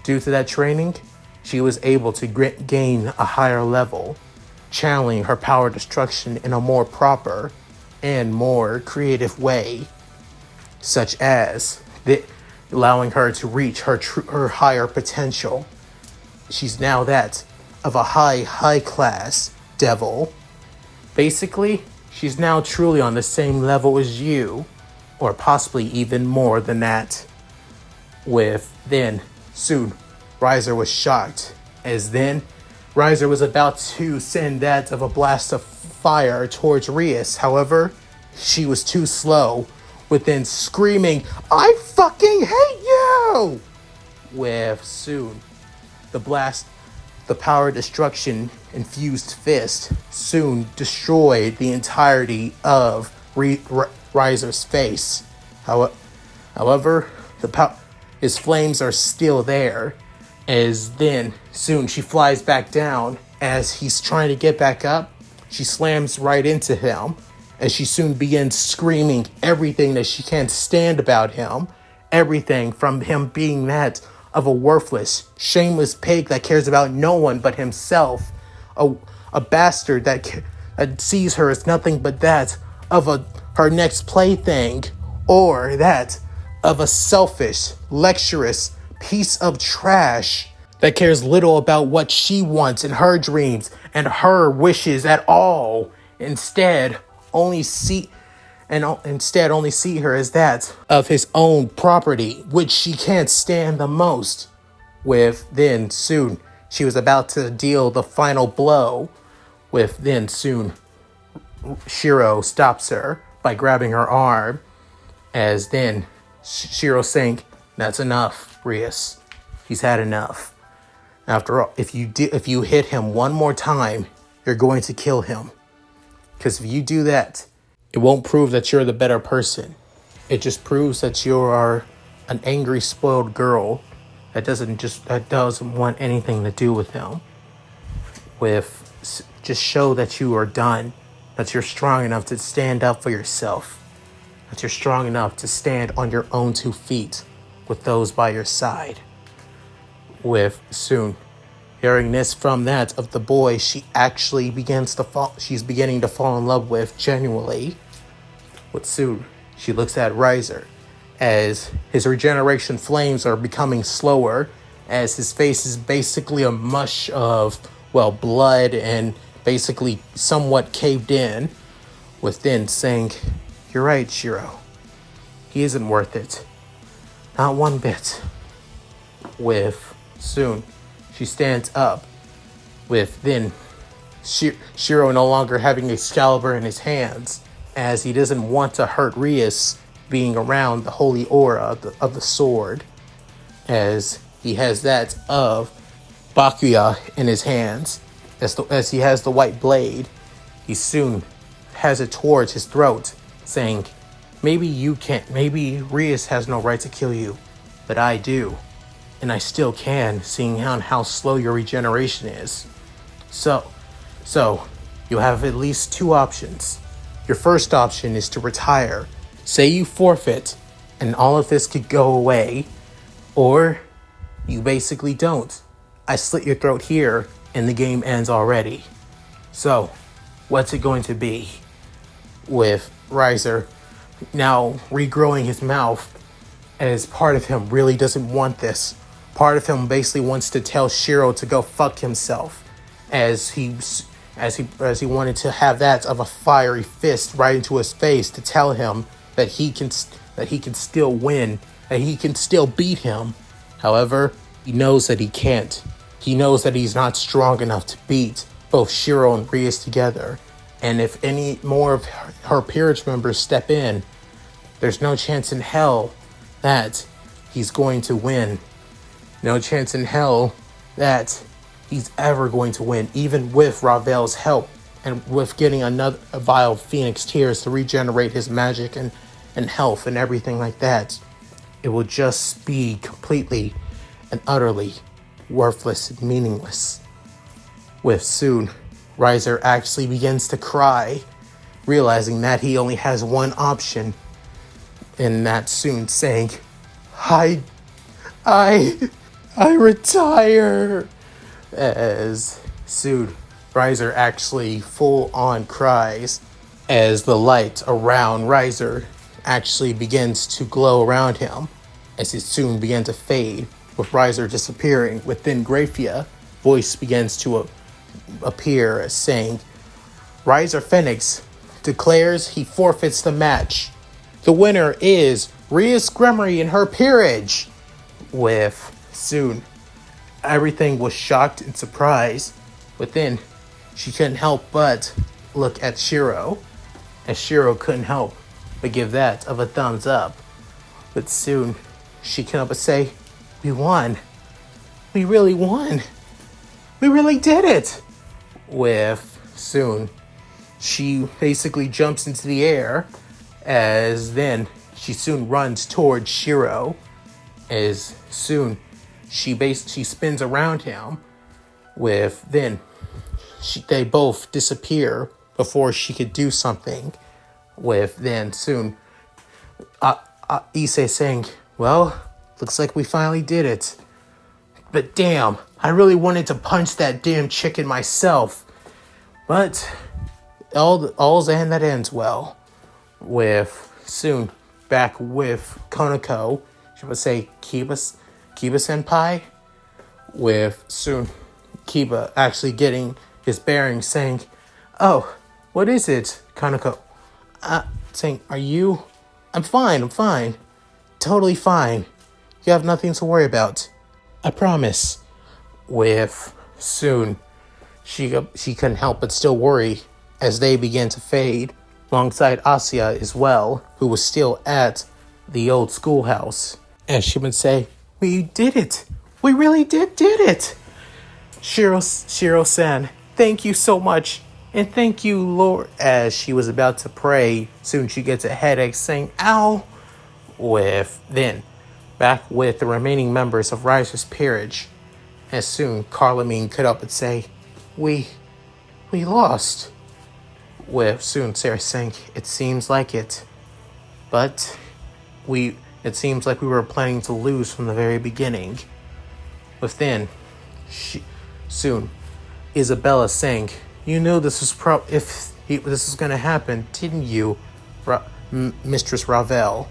Due to that training, she was able to gain a higher level, channeling her power of destruction in a more proper and more creative way, such as allowing her to reach her higher potential. She's now that of a high class devil. Basically, she's now truly on the same level as you, or possibly even more than that." With then soon Riser was shocked, as then Riser was about to send that of a blast of fire towards Rias. However, she was too slow, within screaming, "I fucking hate you!" With soon the power of destruction infused fist soon destroyed the entirety of Riser's face. However, his flames are still there, as then soon she flies back down. As he's trying to get back up, she slams right into him, as she soon begins screaming everything that she can't stand about him. Everything from him being that of a worthless, shameless pig that cares about no one but himself, a bastard that sees her as nothing but that of her next plaything, or that of a selfish, lecherous piece of trash that cares little about what she wants in her dreams and her wishes at all. Instead, only see her as that of his own property, which she can't stand the most. With then soon she was about to deal the final blow. With then soon Shiro stops her by grabbing her arm, as then Shiro saying, "That's enough, Rias. He's had enough. After all, if you hit him one more time, you're going to kill him. Because if you do that, it won't prove that you're the better person. It just proves that you are an angry, spoiled girl that doesn't want anything to do with him. Just show that you are done, that you're strong enough to stand up for yourself, that you're strong enough to stand on your own 2 feet with those by your side." With soon hearing this from that of the boy she actually she's beginning to fall in love with genuinely. With soon she looks at Riser, as his regeneration flames are becoming slower, as his face is basically a mush of, blood and basically somewhat caved in. With then saying, You're right, Shiro. He isn't worth it. Not one bit. With soon, she stands up. With then Shiro no longer having Excalibur in his hands, as he doesn't want to hurt Rias being around the holy aura of the sword, as he has that of Bakuya in his hands. As he has the white blade, he soon has it towards his throat, saying, maybe you can't, maybe Rias has no right to kill you, but I do. And I still can, seeing how slow your regeneration is. So, you have at least two options. Your first option is to retire. Say you forfeit, and all of this could go away. Or, you basically don't. I slit your throat here, and the game ends already. So, what's it going to be? With Riser now regrowing his mouth, as part of him really doesn't want this. Part of him basically wants to tell Shiro to go fuck himself, as he wanted to have that of a fiery fist right into his face to tell him that he can still win, that he can still beat him. However, he knows that he can't. He knows that he's not strong enough to beat both Shiro and Rias together. And if any more of her peerage members step in, there's no chance in hell that he's going to win. No chance in hell that he's ever going to win, even with Ravel's help and with getting a vial of Phoenix Tears to regenerate his magic and health and everything like that. It will just be completely and utterly worthless and meaningless. With soon, Riser actually begins to cry, realizing that he only has one option, and that soon saying, I retire. As soon, Riser actually full on cries as the light around Riser actually begins to glow around him, as it soon began to fade, with Riser disappearing. Within Graphia, voice begins to appear as saying, Riser Phoenix declares he forfeits the match. The winner is Rias Gremory and her peerage. With soon, everything was shocked and surprised. Within, she couldn't help but look at Shiro, and Shiro couldn't help but give that of a thumbs up. But soon, she came up and say, we won. We really won. We really did it. With soon, she basically jumps into the air, as then she soon runs towards Shiro, as soon she spins around him. With then they both disappear before she could do something. With then soon Issei saying, well, looks like we finally did it. But damn, I really wanted to punch that damn chicken myself. But all's end that ends well. With soon back with Konako, she would say, Kiba senpai. With soon Kiba actually getting his bearings, saying, oh, what is it, Konako? Saying, are you? I'm fine. Totally fine. You have nothing to worry about. I promise. With soon, she couldn't help but still worry as they began to fade, alongside Asya as well, who was still at the old schoolhouse. And she would say, we did it. We really did it. Shiro-san, thank you so much. And thank you, Lord. As she was about to pray, soon she gets a headache, saying, ow. With then, back with the remaining members of Riser's peerage. As soon, Carlamine could up and say, we lost. With soon Sarah saying, it seems like it. But it seems like we were planning to lose from the very beginning. Within, soon, Isabella saying, you knew this was this was going to happen, didn't you, Mistress Ravel?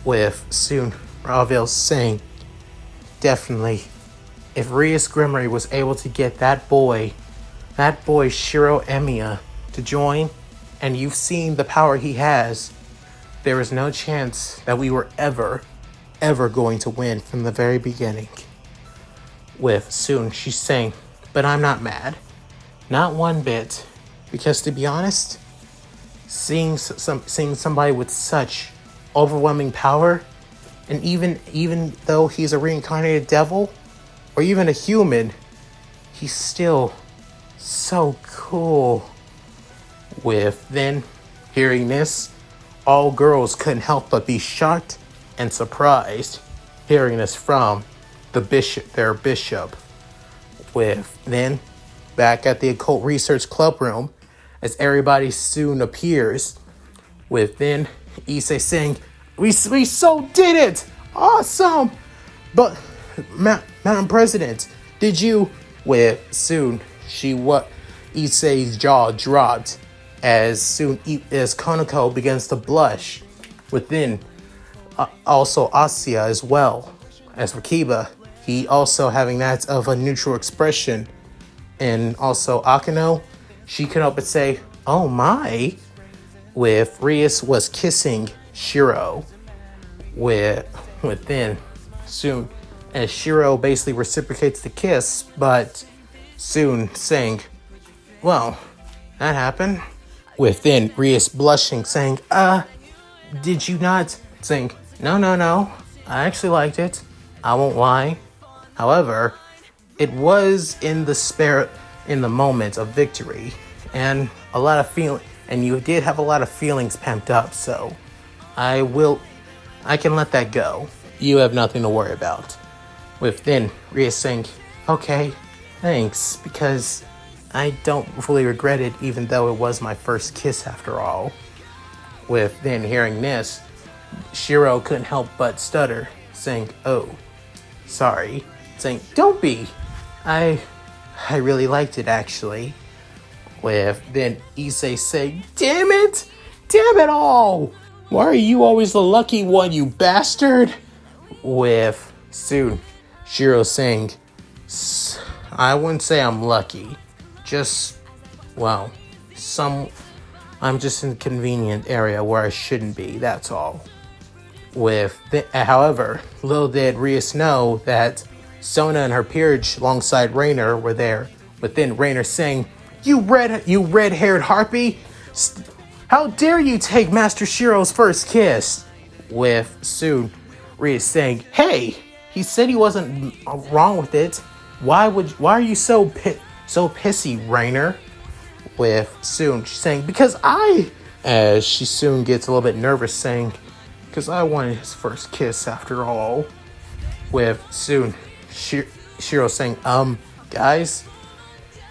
With soon Ravel saying, definitely. If Rias Gremory was able to get that boy Shiro Emiya, to join, and you've seen the power he has, there was no chance that we were ever going to win from the very beginning. With soon, she's saying, but I'm not mad. Not one bit. Because to be honest, seeing somebody with such overwhelming power, and even though he's a reincarnated devil, or even a human, he's still so cool. With then hearing this, all girls couldn't help but be shocked and surprised hearing this from their bishop. With then back at the Occult Research Club room, as everybody soon appears, with then Issei saying, we so did it! Awesome! But Madam President, did you? With soon Issei's jaw dropped as soon as Konako begins to blush. Within also Asuya as well. As for Kiba, he also having that of a neutral expression. And also Akano, she could help but say, oh my. With Rias was kissing Shiro. Within soon, as Shiro basically reciprocates the kiss, but soon saying, well, that happened. Within Rias blushing, saying, did you not? Saying, no, I actually liked it. I won't lie. However, it was in the moment of victory, and a lot of and you did have a lot of feelings pumped up, so I can let that go. You have nothing to worry about. With then Rias saying, okay, thanks, because I don't fully regret it, even though it was my first kiss after all. With then hearing this, Shiro couldn't help but stutter, saying, oh, sorry. Saying, don't be. I really liked it, actually. With then Issei saying, damn it all. Why are you always the lucky one, you bastard? With soon Shiro saying, I wouldn't say I'm lucky. I'm just in a convenient area where I shouldn't be, that's all. However, little did Rias know that Sona and her peerage alongside Rainer were there. But then Rainer saying, you red-haired harpy! How dare you take Master Shiro's first kiss? With soon Rias saying, hey, he said he wasn't wrong with it. Why are you so pissy, Rainer? With soon she's saying, as she soon gets a little bit nervous, saying, because I wanted his first kiss after all. With soon Shiro saying, guys.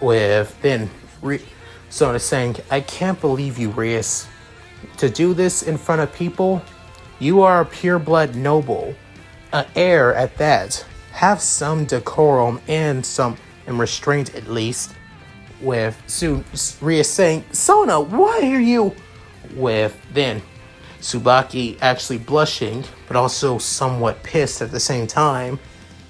With then Sona saying, I can't believe you, Rias. To do this in front of people, you are a pure-blood noble, an heir at that. Have some decorum and restraint at least. With soon Rias saying, Sona, why are you? With then Tsubaki actually blushing, but also somewhat pissed at the same time,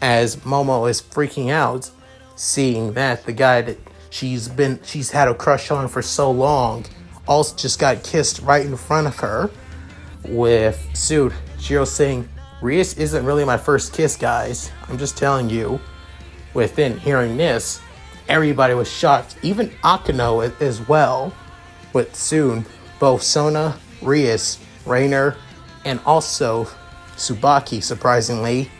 as Momo is freaking out, seeing that the guy that she's had a crush on for so long also just got kissed right in front of her. With soon Shiro saying, Rias isn't really my first kiss, guys. I'm just telling you. Within hearing this, everybody was shocked, even Akano as well. With soon both Sona, Rias, Rainer, and also Tsubaki, surprisingly,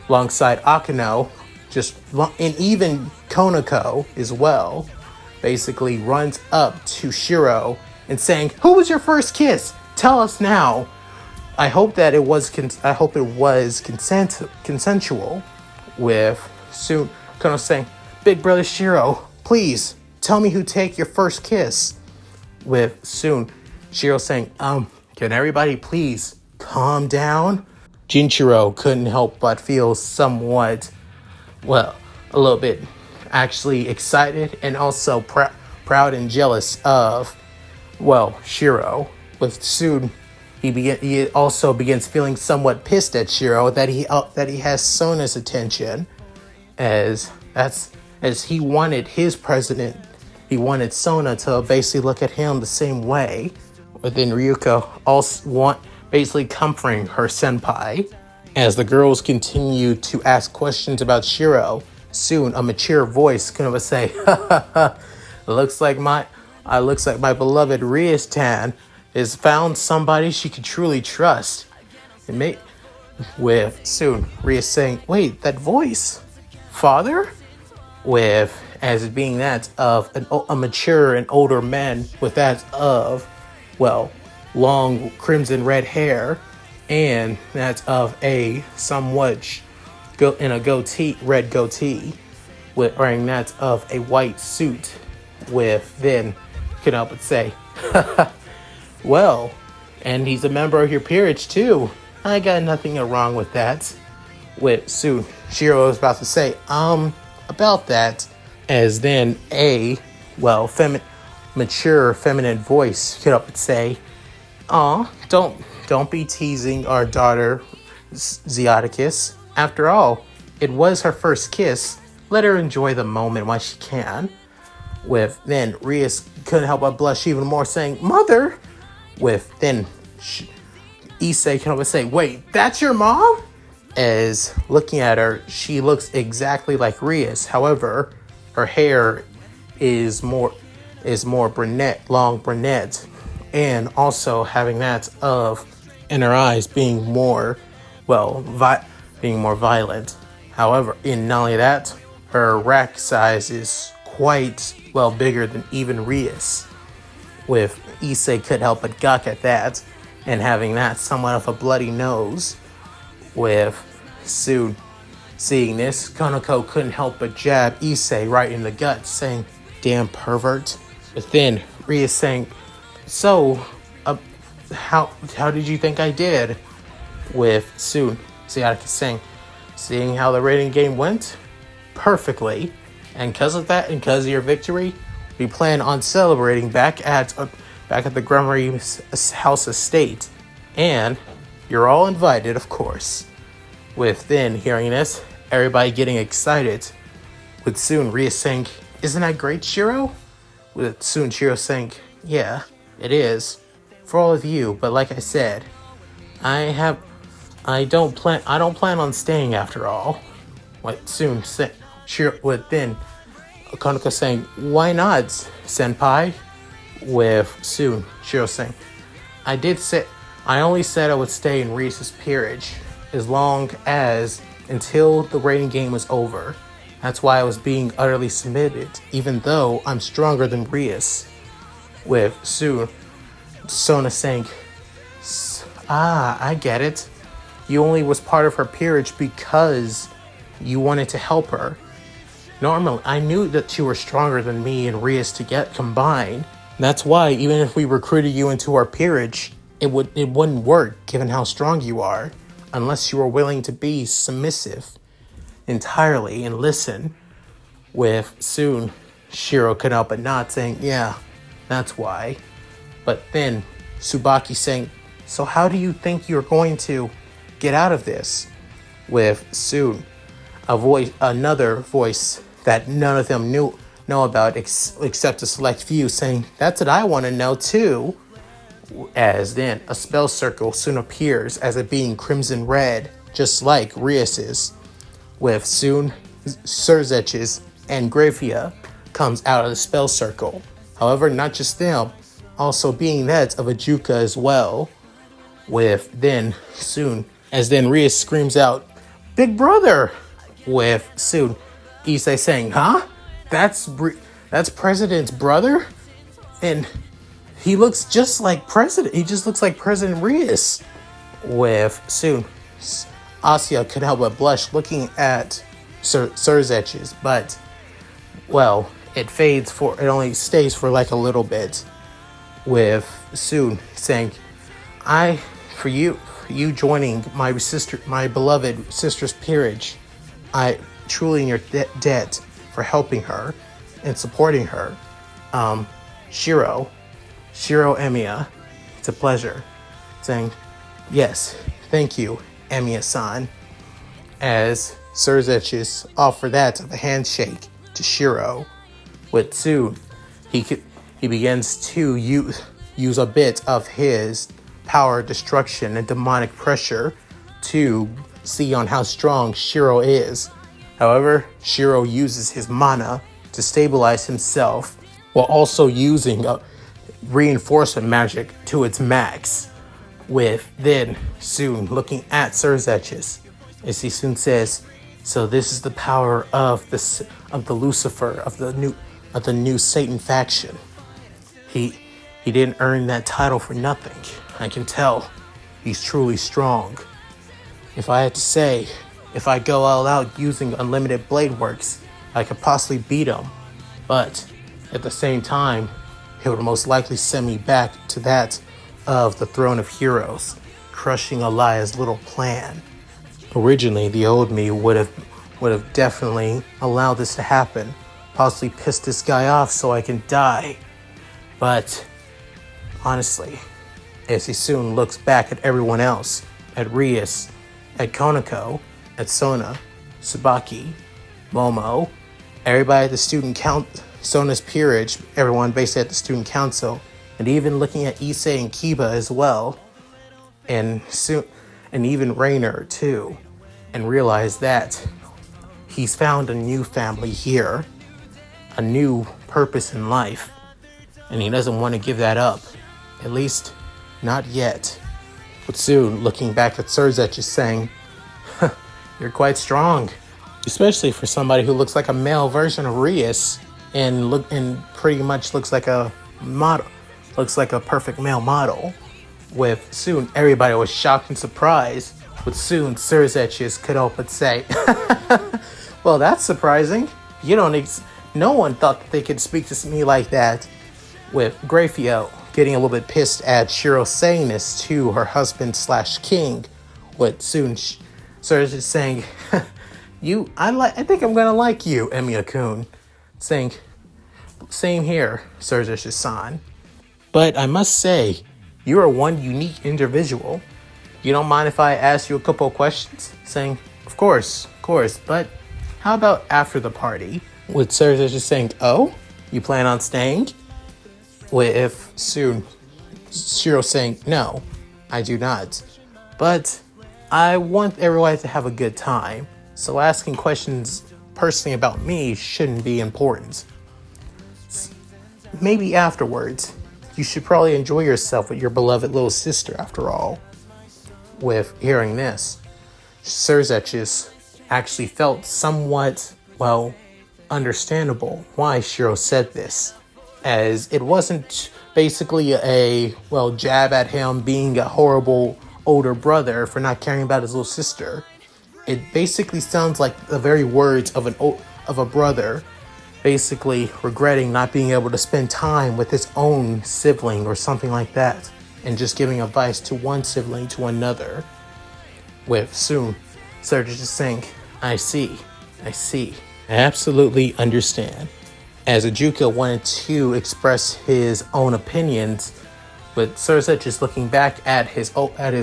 alongside Akano, and even Konako as well, basically runs up to Shiro and saying, who was your first kiss? Tell us now. I hope it was consensual. With soon Kono saying, big brother Shiro, please tell me who take your first kiss. With soon Shiro saying, can everybody please calm down? Jinchiro couldn't help but feel somewhat, a little bit actually excited and also proud and jealous of, Shiro. With soon he also begins feeling somewhat pissed at Shiro that he has Sona's attention, as he wanted his president. He wanted Sona to basically look at him the same way. But then Ryuko basically comforting her senpai. As the girls continue to ask questions about Shiro, soon a mature voice can say, looks like my beloved Rias-tan has found somebody she could truly trust. It may with soon Rias saying, wait, that voice? Father? With as it being that of a mature and older man with that of, well, long crimson red hair, and that of a somewhat in a red goatee, with wearing that of a white suit, with then can help but say, well, and he's a member of your peerage too. I got nothing wrong with that. With soon Shiro was about to say, about that, as then a, well, mature feminine voice could up and say, don't be teasing our daughter Zeoticus. After all, it was her first kiss. Let her enjoy the moment while she can. With then Rias couldn't help but blush even more, saying, Mother! With then Issei can always say, wait, that's your mom? As looking at her, she looks exactly like Rias. However, her hair is more brunette, long brunette, and also having that of, and her eyes being more, well, being more violent. However, in not only that, her rack size is quite, well, bigger than even Rias. With Issei could help but gawk at that, and having that somewhat of a bloody nose. With soon seeing this, Konoko couldn't help but jab Issei right in the gut, saying, damn pervert. But then Rias saying, so, how did you think I did? With soon Zeoticus saying, seeing how the rating game went? Perfectly. And because of that, and because of your victory, we plan on celebrating back at the Grummery House Estate. And you're all invited, of course. With then hearing this, everybody getting excited. With soon Rias saying, isn't that great, Shiro? With soon Shiro saying, yeah, it is. For all of you, but like I said, I don't plan on staying after all. What soon Shiro with then Konoko saying, why not, senpai? With soon Shiro saying, I only said I would stay in Rias' peerage as long as until the rating game was over. That's why I was being utterly submitted, even though I'm stronger than Rias. With soon Sona saying, I get it. You only was part of her peerage because you wanted to help her. Normally, I knew that you were stronger than me and Rias to get combined. That's why even if we recruited you into our peerage, it wouldn't work given how strong you are, unless you were willing to be submissive entirely and listen. With soon Shiro could help but nod, saying, yeah, that's why. But then Tsubaki saying, so how do you think you're going to get out of this? With soon another voice that none of them know about except a select few, saying, that's what I want to know too. As then a spell circle soon appears as it being crimson red, just like Rias's. With soon Surzech's and Grafia comes out of the spell circle. However, not just them, also being that of a Juka as well. With then soon, as then Rias screams out, Big Brother! With soon Issei saying, huh? That's President's brother? And he looks just like President. He just looks like President Rias. With soon Asya could help but blush looking at Surzech's, but, well, it only stays for like a little bit. With soon saying, for you joining my beloved sister's peerage, I truly in your debt for helping her and supporting her. Shiro Emiya, it's a pleasure. Saying, yes, thank you, Emiya-san. As Surzech's offer that of a handshake to Shiro. With soon, he begins to use a bit of his power, destruction, and demonic pressure to see on how strong Shiro is. However, Shiro uses his mana to stabilize himself while also using reinforcement magic to its max. With then soon looking at Surzechis as he soon says, "So this is the power of the Lucifer of the new Satan faction. He didn't earn that title for nothing. I can tell he's truly strong. If I had to say, if I go all out using unlimited blade works, I could possibly beat him. But at the same time, it would most likely send me back to that of the Throne of Heroes, crushing Eliah's little plan. Originally, the old me would have definitely allowed this to happen, possibly pissed this guy off so I can die. But honestly, as he soon looks back at everyone else, at Rias, at Konako, at Sona, Tsubaki, Momo, everybody at the student Sona's peerage, everyone basically at the student council, and even looking at Issei and Kiba as well, and even Rainer too, and realize that he's found a new family here, a new purpose in life, and he doesn't want to give that up, at least not yet. But soon, looking back at Surzech is saying, "You're quite strong, especially for somebody who looks like a male version of Rias and pretty much looks like a model, looks like a perfect male model." With soon everybody was shocked and surprised. But soon Surzech could help but say, "Well, that's surprising. No one thought that they could speak to me like that." With Grafio getting a little bit pissed at Shiro saying this to her husband / king. With soon Surzech saying, I think I'm gonna like you, Emiya-kun. Saying, "Same here, Surzech-san. But I must say, you are one unique individual. You don't mind if I ask you a couple of questions?" Saying, of course, but how about after the party?" With Surzech saying, "Oh, you plan on staying?" With soon Shiro saying, "No, I do not. But I want everyone to have a good time. So asking questions personally about me shouldn't be important. Maybe afterwards. You should probably enjoy yourself with your beloved little sister after all." With hearing this, Surzech actually felt somewhat, understandable why Shiro said this, as it wasn't basically a, jab at him being a horrible older brother for not caring about his little sister. It basically sounds like the very words of a brother basically regretting not being able to spend time with his own sibling or something like that, and just giving advice to one sibling to another. With soon Surzech saying, I see, I absolutely understand." As Ajuka wanted to express his own opinions, but Surzech is looking back at his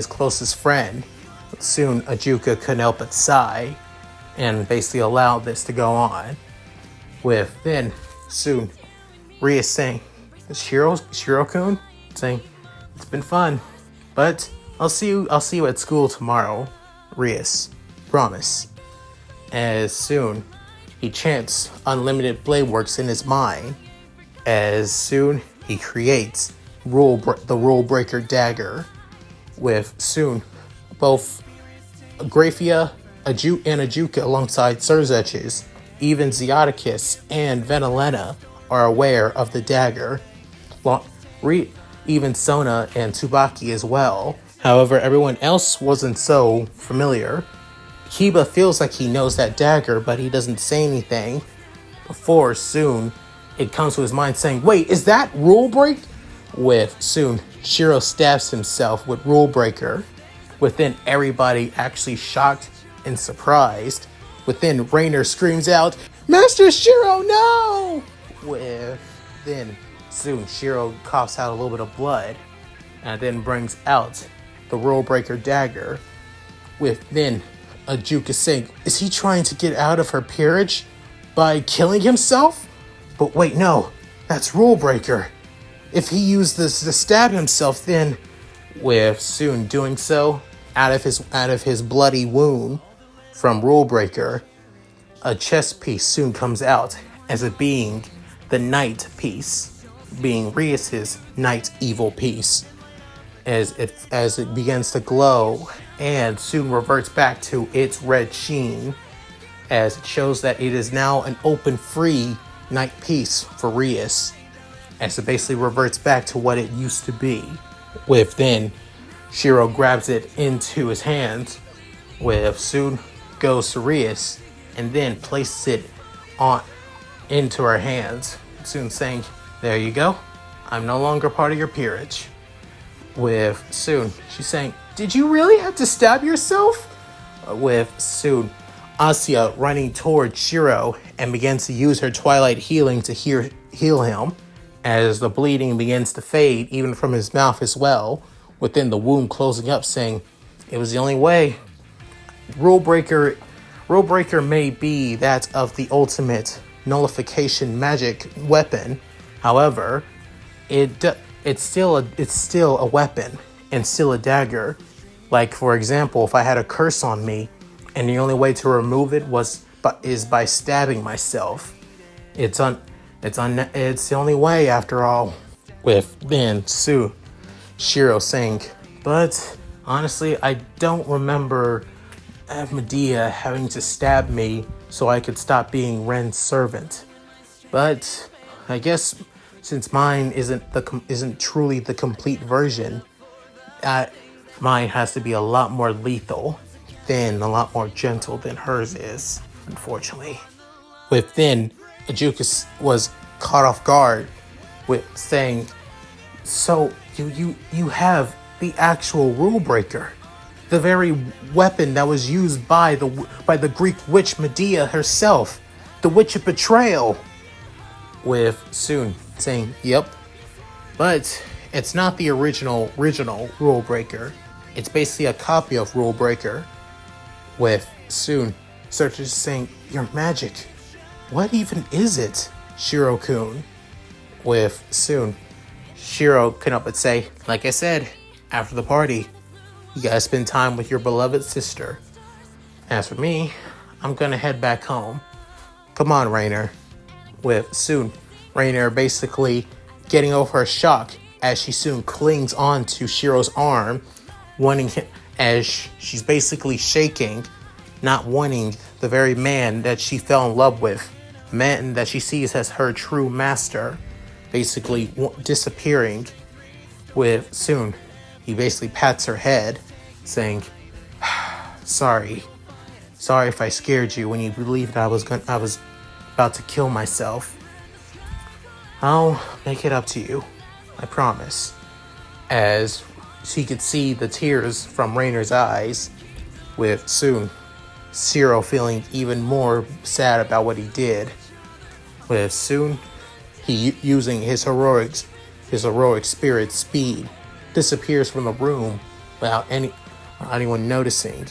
closest friend. But soon Ajuka couldn't help but sigh and basically allowed this to go on. With then soon Rias saying, Shiro-kun saying, "It's been fun, but I'll see you at school tomorrow, Rias. Promise." As soon he chants unlimited blade works in his mind. As soon he creates the rule breaker dagger. With soon both Grafia and Ajuka alongside Surzech's, even Zeoticus and Venalena are aware of the dagger. Even Sona and Tsubaki as well. However, everyone else wasn't so familiar. Kiba feels like he knows that dagger, but he doesn't say anything. Before soon, it comes to his mind saying, "Wait, is that rule break?" With soon, Shiro stabs himself with rule breaker. Within everybody actually shocked and surprised. Within Rainer screams out, "Master Shiro, no!" With then soon Shiro coughs out a little bit of blood and then brings out the rule breaker dagger. With then Ajuka saying, "Is he trying to get out of her peerage by killing himself? But wait, no, that's rule breaker. If he used this to stab himself, then with soon doing so, out of his bloody wound from Rule Breaker, a chess piece soon comes out as it being the Knight piece, being Rias's Knight Evil piece, as it begins to glow and soon reverts back to its red sheen, as it shows that it is now an open free Knight piece for Rias, as it basically reverts back to what it used to be. With then Shiro grabs it into his hands, with soon goes to Rias and then places it on into her hands, soon saying, "There you go. I'm no longer part of your peerage." With soon she's saying, "Did you really have to stab yourself?" With soon Asya running toward Shiro and begins to use her Twilight healing to heal him, as the bleeding begins to fade even from his mouth as well, within the wound closing up, saying, "It was the only way. Rule Breaker may be that of the ultimate nullification magic weapon. However, it's still a weapon and still a dagger. Like, for example, if I had a curse on me and the only way to remove it is by stabbing myself, it's the only way after all." With then Shiro saying, "But honestly, I don't remember Emiya having to stab me so I could stop being Ren's servant. But I guess since mine isn't truly the complete version, mine has to be a lot more lethal, than a lot more gentle than hers is, unfortunately." With then Ajuka was caught off guard with saying, "So you have the actual Rule Breaker, the very weapon that was used by the Greek witch Medea herself, the witch of betrayal." With soon saying, "Yep, but it's not the original Rule Breaker. It's basically a copy of Rule Breaker." With soon searchers saying, "Your magic, what even is it, Shiro-kun?" With soon Shiro couldn't help but say, "Like I said, after the party, you gotta spend time with your beloved sister. As for me, I'm gonna head back home. Come on, Rainer." With soon Rainer basically getting over her shock as she soon clings on to Shiro's arm, wanting him, as she's basically shaking, not wanting the very man that she fell in love with, man that she sees as her true master, basically disappearing. With soon he basically pats her head, saying, Sorry if I scared you when you believed I was about to kill myself. I'll make it up to you, I promise." As she could see the tears from Rainer's eyes, with soon Shiro feeling even more sad about what he did. With soon he, using his heroic spirit speed, disappears from the room without anyone noticing.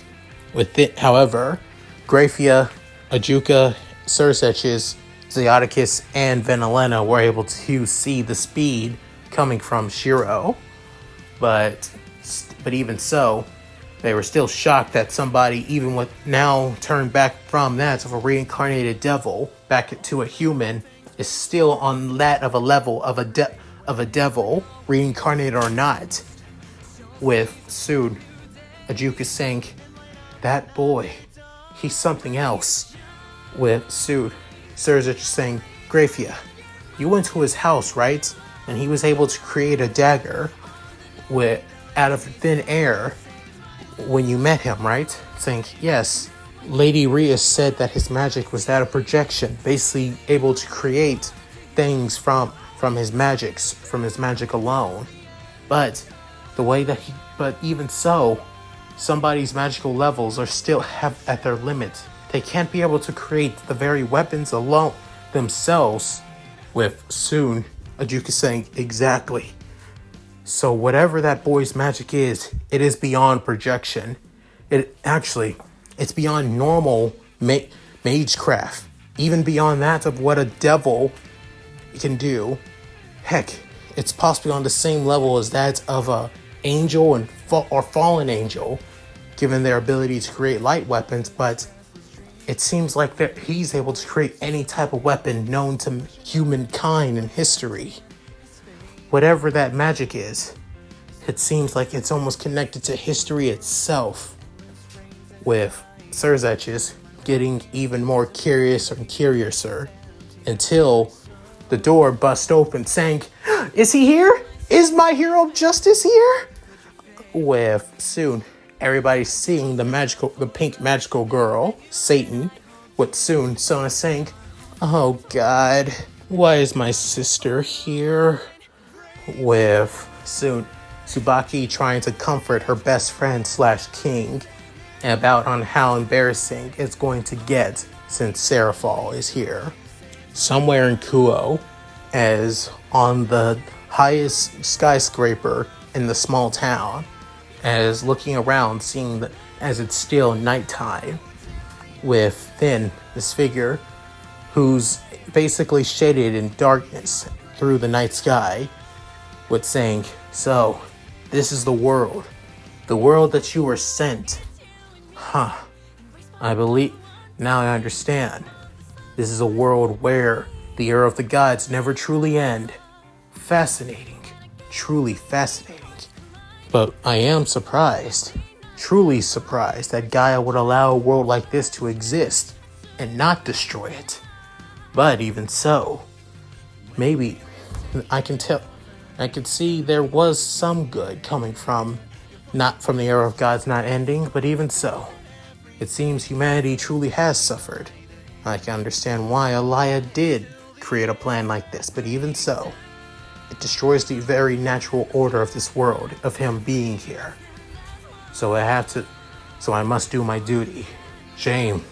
With it, however, Grafia, Ajuka, Sursech's, Zeoticus, and Venelena were able to see the speed coming from Shiro, but even so, they were still shocked that somebody, even with now turned back from that of a reincarnated devil back to a human, is still on that of a level of a devil, reincarnated or not. With soon Ajuka saying, "That boy, he's something else." With soon Surzich saying, "Grafia, you went to his house, right? And he was able to create a dagger out of thin air when you met him, right?" Saying, "Yes. Lady Rias said that his magic was that of projection, basically able to create things from his magic alone. But even so, somebody's magical levels are still at their limit. They can't be able to create the very weapons alone themselves." With soon Ajuka saying, "Exactly. So whatever that boy's magic is, it is beyond projection. It's beyond normal magecraft, even beyond that of what a devil can do. Heck, it's possibly on the same level as that of a angel and or fallen angel, given their ability to create light weapons, but it seems like that he's able to create any type of weapon known to humankind in history. Whatever that magic is, it seems like it's almost connected to history itself, with Cerzech's getting even more curious and curiouser until the door bust open saying, "Is he here? Is my hero of justice here?" With soon everybody seeing the pink magical girl, Satan, with soon Sona saying, "Oh God, why is my sister here?" With soon Tsubaki trying to comfort her best friend / king about on how embarrassing it's going to get since Seraphal is here. Somewhere in Kuo, as on the highest skyscraper in the small town, as looking around, seeing that as it's still nighttime, with then this figure who's basically shaded in darkness through the night sky, with saying, "So, this is the world that you were sent. Huh, I believe, now I understand. This is a world where the era of the gods never truly end. Fascinating, truly fascinating. But I am surprised, truly surprised that Gaia would allow a world like this to exist and not destroy it. But even so, maybe I can see there was some good coming from, not from the era of gods not ending, but even so, it seems humanity truly has suffered. I can understand why Elia did create a plan like this, but even so, it destroys the very natural order of this world, of him being here. So I must do my duty. Shame.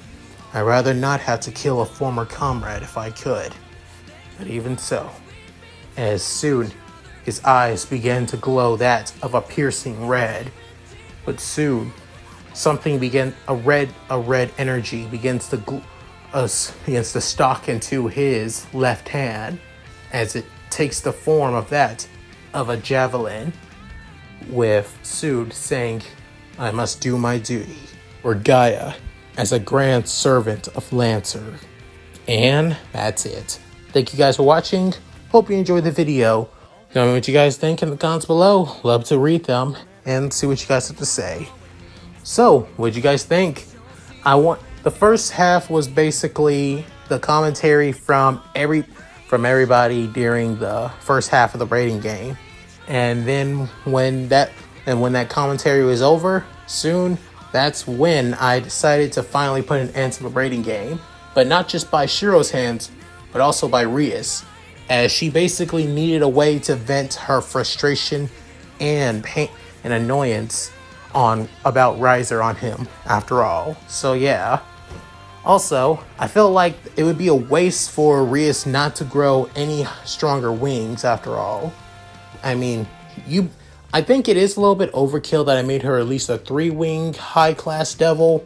I'd rather not have to kill a former comrade if I could. But even so, as soon his eyes began to glow that of a piercing red, but soon a red energy begins to stalk into his left hand, as it takes the form of a javelin, with Sud saying, "I must do my duty," or Gaia, as a grand servant of Lancer. And that's it. Thank you guys for watching. Hope you enjoyed the video. Tell me what you guys think in the comments below. Love to read them and see what you guys have to say. So, what did you guys think? The first half was basically the commentary from everybody during the first half of the rating game. And then when that commentary was over, soon, that's when I decided to finally put an end to the rating game. But not just by Shiro's hands, but also by Rias, as she basically needed a way to vent her frustration and pain and annoyance about Riser on him, after all. So yeah. Also, I feel like it would be a waste for Rias not to grow any stronger wings, after all. I mean, I think it is a little bit overkill that I made her at least a 3-wing high-class devil,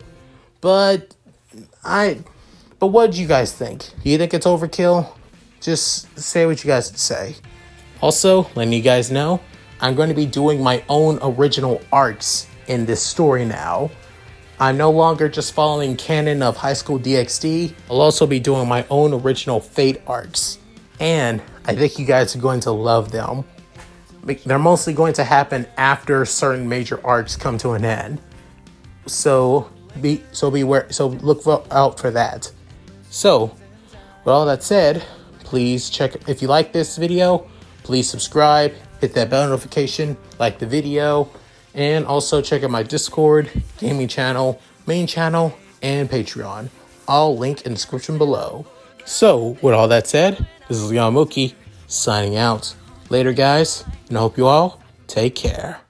but what do you guys think? Do you think it's overkill? Just say what you guys say. Also, letting you guys know, I'm going to be doing my own original arcs in this story now. I'm no longer just following canon of High School DxD. I'll also be doing my own original Fate arcs. And I think you guys are going to love them. They're mostly going to happen after certain major arcs come to an end. So look out for that. So, with all that said, please check, if you like this video, please subscribe, hit that bell notification, like the video, and also check out my Discord, gaming channel, main channel, and Patreon. All linked in the description below. So, with all that said, this is Yamuki signing out. Later, guys, and I hope you all take care.